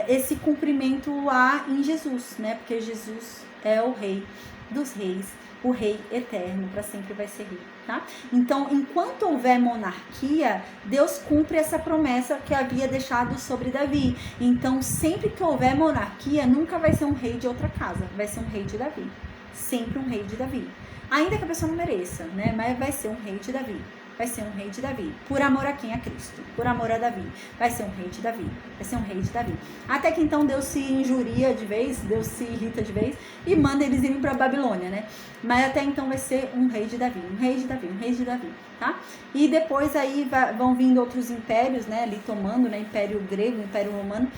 S1: Esse cumprimento há em Jesus, né? Porque Jesus é o rei dos reis, o rei eterno, para sempre vai ser rei, tá? Então, enquanto houver monarquia, Deus cumpre essa promessa que havia deixado sobre Davi. Então, sempre que houver monarquia, nunca vai ser um rei de outra casa, vai ser um rei de Davi. Sempre um rei de Davi. Ainda que a pessoa não mereça, né? Mas vai ser um rei de Davi. Vai ser um rei de Davi. Por amor a quem? A Cristo. Por amor a Davi. Vai ser um rei de Davi. Vai ser um rei de Davi. Até que então Deus se injuria de vez, Deus se irrita de vez e manda eles irem para a Babilônia, né? Mas até então vai ser um rei de Davi. Um rei de Davi. Um rei de Davi. Tá? E depois aí vão vindo outros impérios, né? Ali tomando, né? Império grego, Império romano.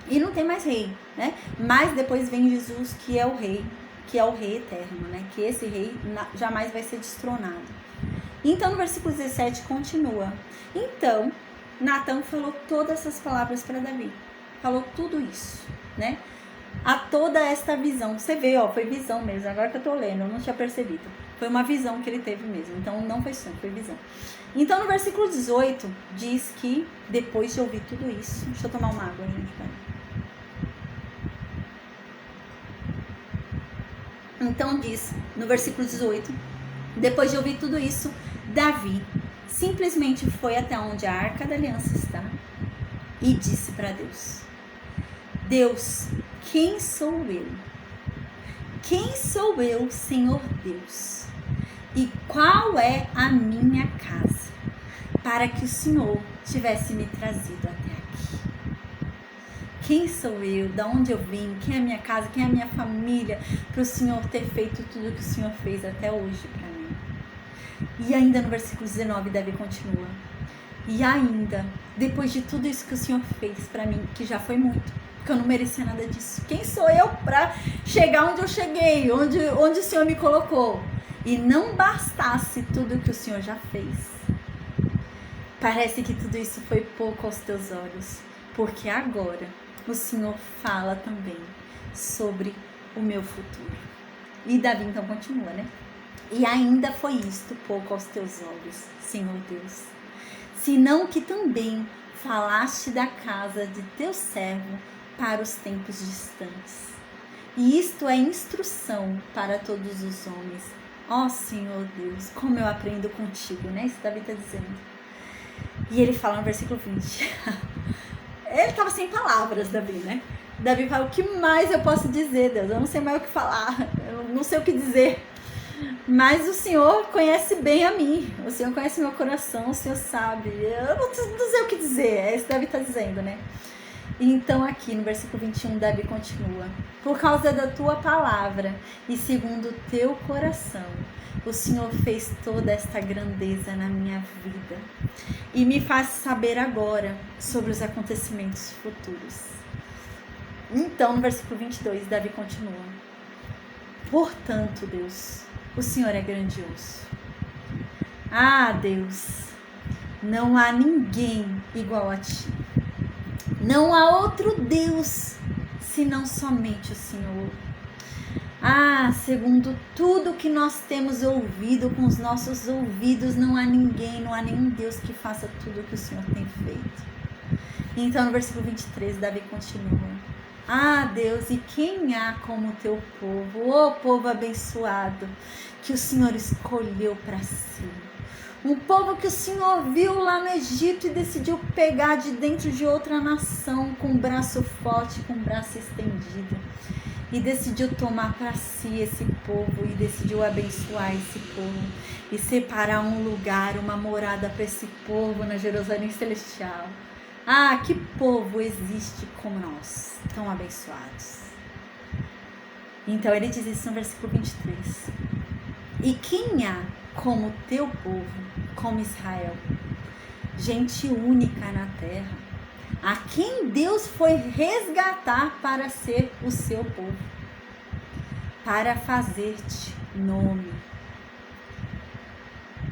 S1: E não tem mais rei, né? Mas depois vem Jesus, que é o rei eterno, né? Que esse rei jamais vai ser destronado. Então, no versículo 17, continua. Então, Natã falou todas essas palavras para Davi. Falou tudo isso, né? A toda esta visão. Você vê, ó, foi visão mesmo. Agora que eu tô lendo, eu não tinha percebido. Foi uma visão que ele teve mesmo. Então, não foi sonho, foi visão. Então, no versículo 18, diz que depois de ouvir tudo isso... Deixa eu tomar uma água, gente. Então, diz, no versículo 18, depois de ouvir tudo isso, Davi simplesmente foi até onde a Arca da Aliança está e disse para Deus: Deus, quem sou eu? Quem sou eu, Senhor Deus? E qual é a minha casa para que o Senhor tivesse me trazido até aqui? Quem sou eu? Da onde eu vim? Quem é a minha casa? Quem é a minha família? Para o Senhor ter feito tudo que o Senhor fez até hoje para mim. E ainda no versículo 19, Davi continua. E ainda, depois de tudo isso que o Senhor fez para mim, que já foi muito, porque eu não merecia nada disso. Quem sou eu para chegar onde eu cheguei, onde o Senhor me colocou? E não bastasse tudo que o Senhor já fez. Parece que tudo isso foi pouco aos teus olhos, porque agora o Senhor fala também sobre o meu futuro. E Davi então continua, né? E ainda foi isto pouco aos teus olhos, Senhor Deus, senão que também falaste da casa de teu servo para os tempos distantes. E isto é instrução para todos os homens. Ó Senhor Deus, como eu aprendo contigo, né? Isso Davi está dizendo. E ele fala no versículo 20. Ele estava sem palavras, Davi, né? Davi fala, o que mais eu posso dizer, Deus? Eu não sei mais o que falar, eu não sei o que dizer. Mas o Senhor conhece bem a mim, o Senhor conhece meu coração, o Senhor sabe. Eu não sei o que dizer, é isso que Davi está dizendo, né? Então aqui no versículo 21, Davi continua. Por causa da tua palavra e segundo o teu coração, o Senhor fez toda esta grandeza na minha vida e me faz saber agora sobre os acontecimentos futuros. Então no versículo 22, Davi continua. Portanto, Deus, o Senhor é grandioso. Ah, Deus, não há ninguém igual a ti. Não há outro Deus, senão somente o Senhor. Ah, segundo tudo que nós temos ouvido com os nossos ouvidos, não há ninguém, não há nenhum Deus que faça tudo o que o Senhor tem feito. Então, no versículo 23, Davi continua. Ah, Deus, e quem há como o teu povo, ô povo abençoado, que o Senhor escolheu para si. Um povo que o Senhor viu lá no Egito e decidiu pegar de dentro de outra nação com um braço forte, com um braço estendido. E decidiu tomar para si esse povo e decidiu abençoar esse povo e separar um lugar, uma morada para esse povo na Jerusalém Celestial. Ah, que povo existe como nós, tão abençoados. Então ele diz isso no versículo 23. E quem há como teu povo, como Israel, gente única na terra, a quem Deus foi resgatar para ser o seu povo, para fazer-te nome.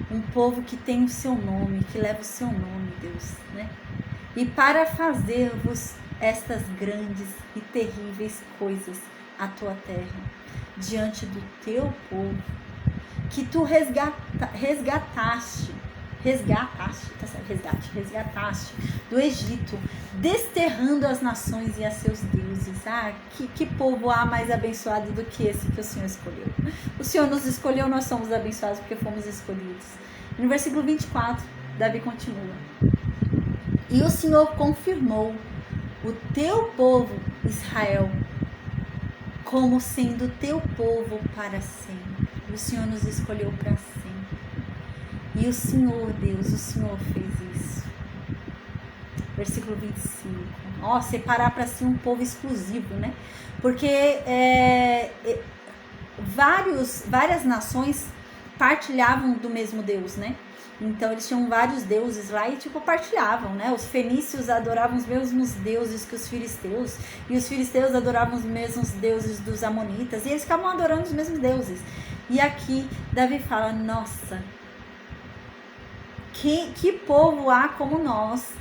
S1: Um povo que tem o seu nome, que leva o seu nome, Deus, né? E para fazer-vos estas grandes e terríveis coisas à tua terra, diante do teu povo, que tu resgataste do Egito, desterrando as nações e a seus deuses. Ah, que povo há mais abençoado do que esse que o Senhor escolheu? O Senhor nos escolheu, nós somos abençoados porque fomos escolhidos. E no versículo 24, Davi continua. E o Senhor confirmou o teu povo, Israel, como sendo teu povo para sempre. O Senhor nos escolheu para sempre. E o Senhor, Deus, o Senhor fez isso. Versículo 25. Ó, separar para si um povo exclusivo, né? Porque várias nações partilhavam do mesmo Deus, né? Então eles tinham vários deuses lá e partilhavam, né? Os fenícios adoravam os mesmos deuses que os filisteus, e os filisteus adoravam os mesmos deuses dos amonitas, e eles ficavam adorando os mesmos deuses. E aqui Davi fala, nossa, que povo há como nós,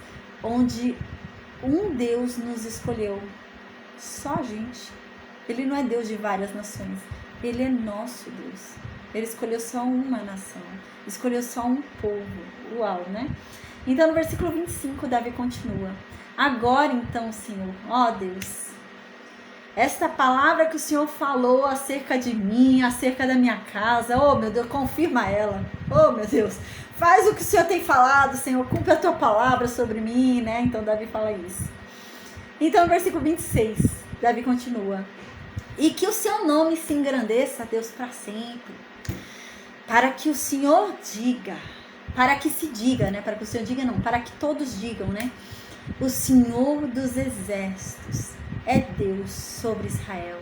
S1: onde um Deus nos escolheu, só a gente. Ele não é Deus de várias nações, ele é nosso Deus. Ele escolheu só uma nação, escolheu só um povo. Uau, né? Então no versículo 25 Davi continua. Agora então, Senhor, ó Deus, esta palavra que o Senhor falou acerca de mim, acerca da minha casa, oh meu Deus, confirma ela. Oh meu Deus, faz o que o Senhor tem falado, Senhor, cumpre a tua palavra sobre mim, né? Então Davi fala isso. Então no versículo 26, Davi continua. E que o seu nome se engrandeça, Deus, para sempre. Para que o Senhor diga, para que se diga, né? Para que o Senhor diga não, para que todos digam, né? O Senhor dos exércitos é Deus sobre Israel,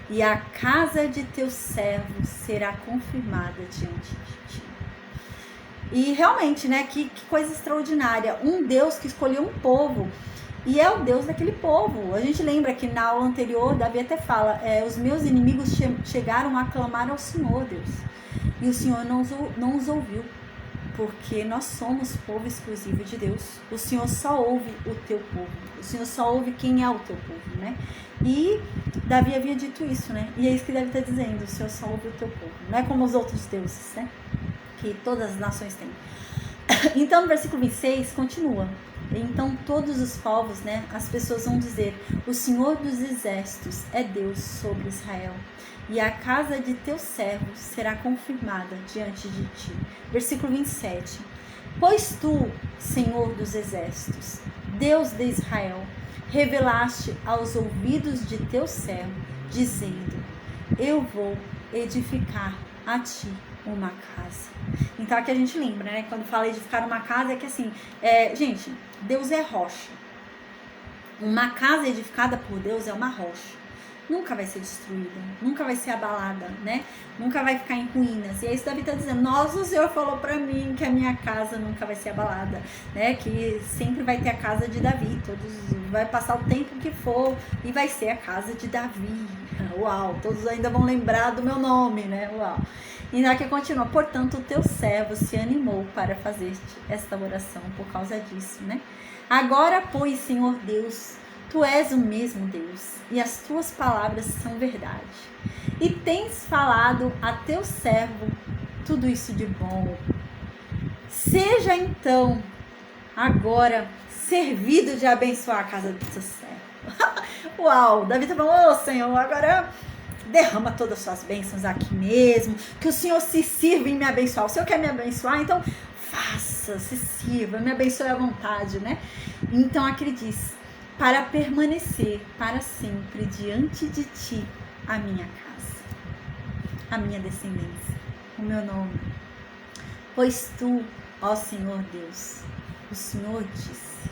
S1: e a casa de teu servo será confirmada diante de ti. E realmente, né? Que coisa extraordinária. Um Deus que escolheu um povo, e é o Deus daquele povo. A gente lembra que na aula anterior, Davi até fala, os meus inimigos chegaram a clamar ao Senhor, Deus. E o Senhor não os ouviu. porque nós somos povo exclusivo de Deus. O Senhor só ouve o teu povo. O Senhor só ouve quem é o teu povo, né? E Davi havia dito isso, né? E é isso que Davi está dizendo, o Senhor só ouve o teu povo. Não é como os outros deuses, né? Que todas as nações têm. Então, no versículo 26, continua. Então, todos os povos, né? As pessoas vão dizer, o Senhor dos exércitos é Deus sobre Israel. E a casa de teu servo será confirmada diante de ti. Versículo 27. Pois tu, Senhor dos exércitos, Deus de Israel, revelaste aos ouvidos de teu servo, dizendo, eu vou edificar a ti uma casa. Então aqui a gente lembra, né? Quando fala edificar uma casa, é que assim, gente, Deus é rocha. Uma casa edificada por Deus é uma rocha. Nunca vai ser destruída, nunca vai ser abalada, né? Nunca vai ficar em ruínas. E é isso que Davi está dizendo. Nossa, o Senhor falou para mim que a minha casa nunca vai ser abalada, né? Que sempre vai ter a casa de Davi. Vai passar o tempo que for e vai ser a casa de Davi. Uau, todos ainda vão lembrar do meu nome, né? Uau. E aqui continua, portanto, o teu servo se animou para fazer-te esta oração por causa disso, né? Agora, pois, Senhor Deus, tu és o mesmo Deus, e as tuas palavras são verdade. E tens falado a teu servo tudo isso de bom. Seja então, agora, servido de abençoar a casa do teu servo. Uau, Davi está falando, Senhor, agora derrama todas as suas bênçãos aqui mesmo, que o Senhor se sirva em me abençoar. O Senhor quer me abençoar, então faça, se sirva, me abençoe à vontade, né? Então aqui ele diz, para permanecer para sempre diante de ti a minha casa, a minha descendência, o meu nome. Pois tu, ó Senhor Deus, o Senhor disse,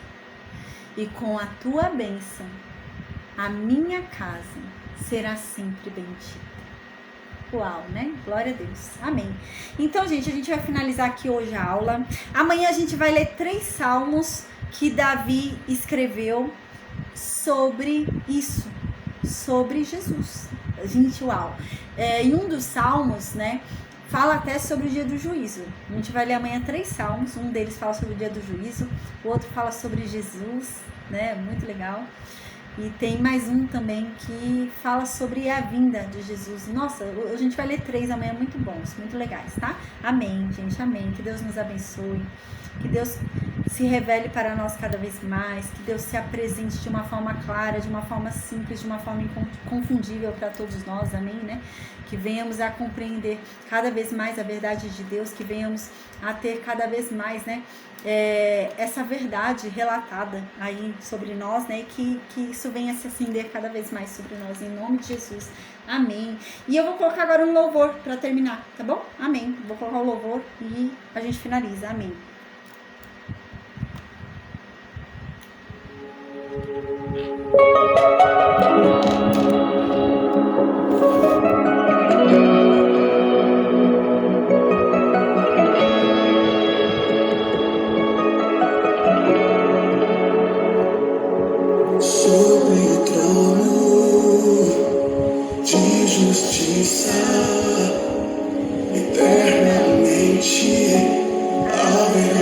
S1: e com a tua bênção a minha casa será sempre bendita. Uau, né? Glória a Deus. Amém. Então, gente, a gente vai finalizar aqui hoje a aula. Amanhã a gente vai ler 3 salmos que Davi escreveu sobre isso, sobre Jesus. Gente, uau. Em um dos salmos, né, fala até sobre o dia do juízo. A gente vai ler amanhã 3 salmos. Um deles fala sobre o dia do juízo, o outro fala sobre Jesus, né? Muito legal. E tem mais um também que fala sobre a vinda de Jesus. Nossa, a gente vai ler 3 amanhã muito bons, muito legais, tá? Amém, gente, amém. Que Deus nos abençoe. Que Deus se revele para nós cada vez mais. Que Deus se apresente de uma forma clara, de uma forma simples, de uma forma inconfundível para todos nós, amém, né? Que venhamos a compreender cada vez mais a verdade de Deus. Que venhamos a ter cada vez mais, né? Essa verdade relatada aí sobre nós, né? Que isso venha se acender cada vez mais sobre nós, em nome de Jesus, amém. E eu vou colocar agora um louvor para terminar, tá bom? Amém. Vou colocar o louvor e a gente finaliza, amém.
S2: Sobre o trono de justiça, eternamente haverá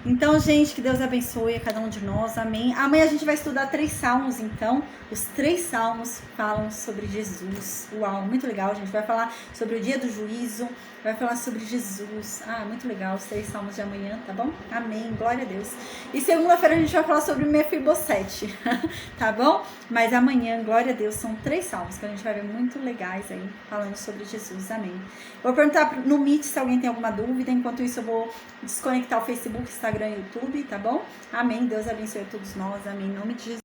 S1: Então, gente, que Deus abençoe a cada um de nós, amém. Amanhã a gente vai estudar 3 salmos, então. Os 3 salmos falam sobre Jesus. Uau, muito legal, gente. Vai falar sobre o dia do juízo, vai falar sobre Jesus. Muito legal os 3 salmos de amanhã, tá bom? Amém, glória a Deus. E segunda-feira a gente vai falar sobre Mefibosete, tá bom? Mas amanhã, glória a Deus, são 3 salmos que a gente vai ver muito legais aí, falando sobre Jesus, amém. Vou perguntar no Meet se alguém tem alguma dúvida, enquanto isso eu vou desconectar o Facebook, Instagram e YouTube, tá bom? Amém, Deus abençoe a todos nós, amém, em nome de Jesus.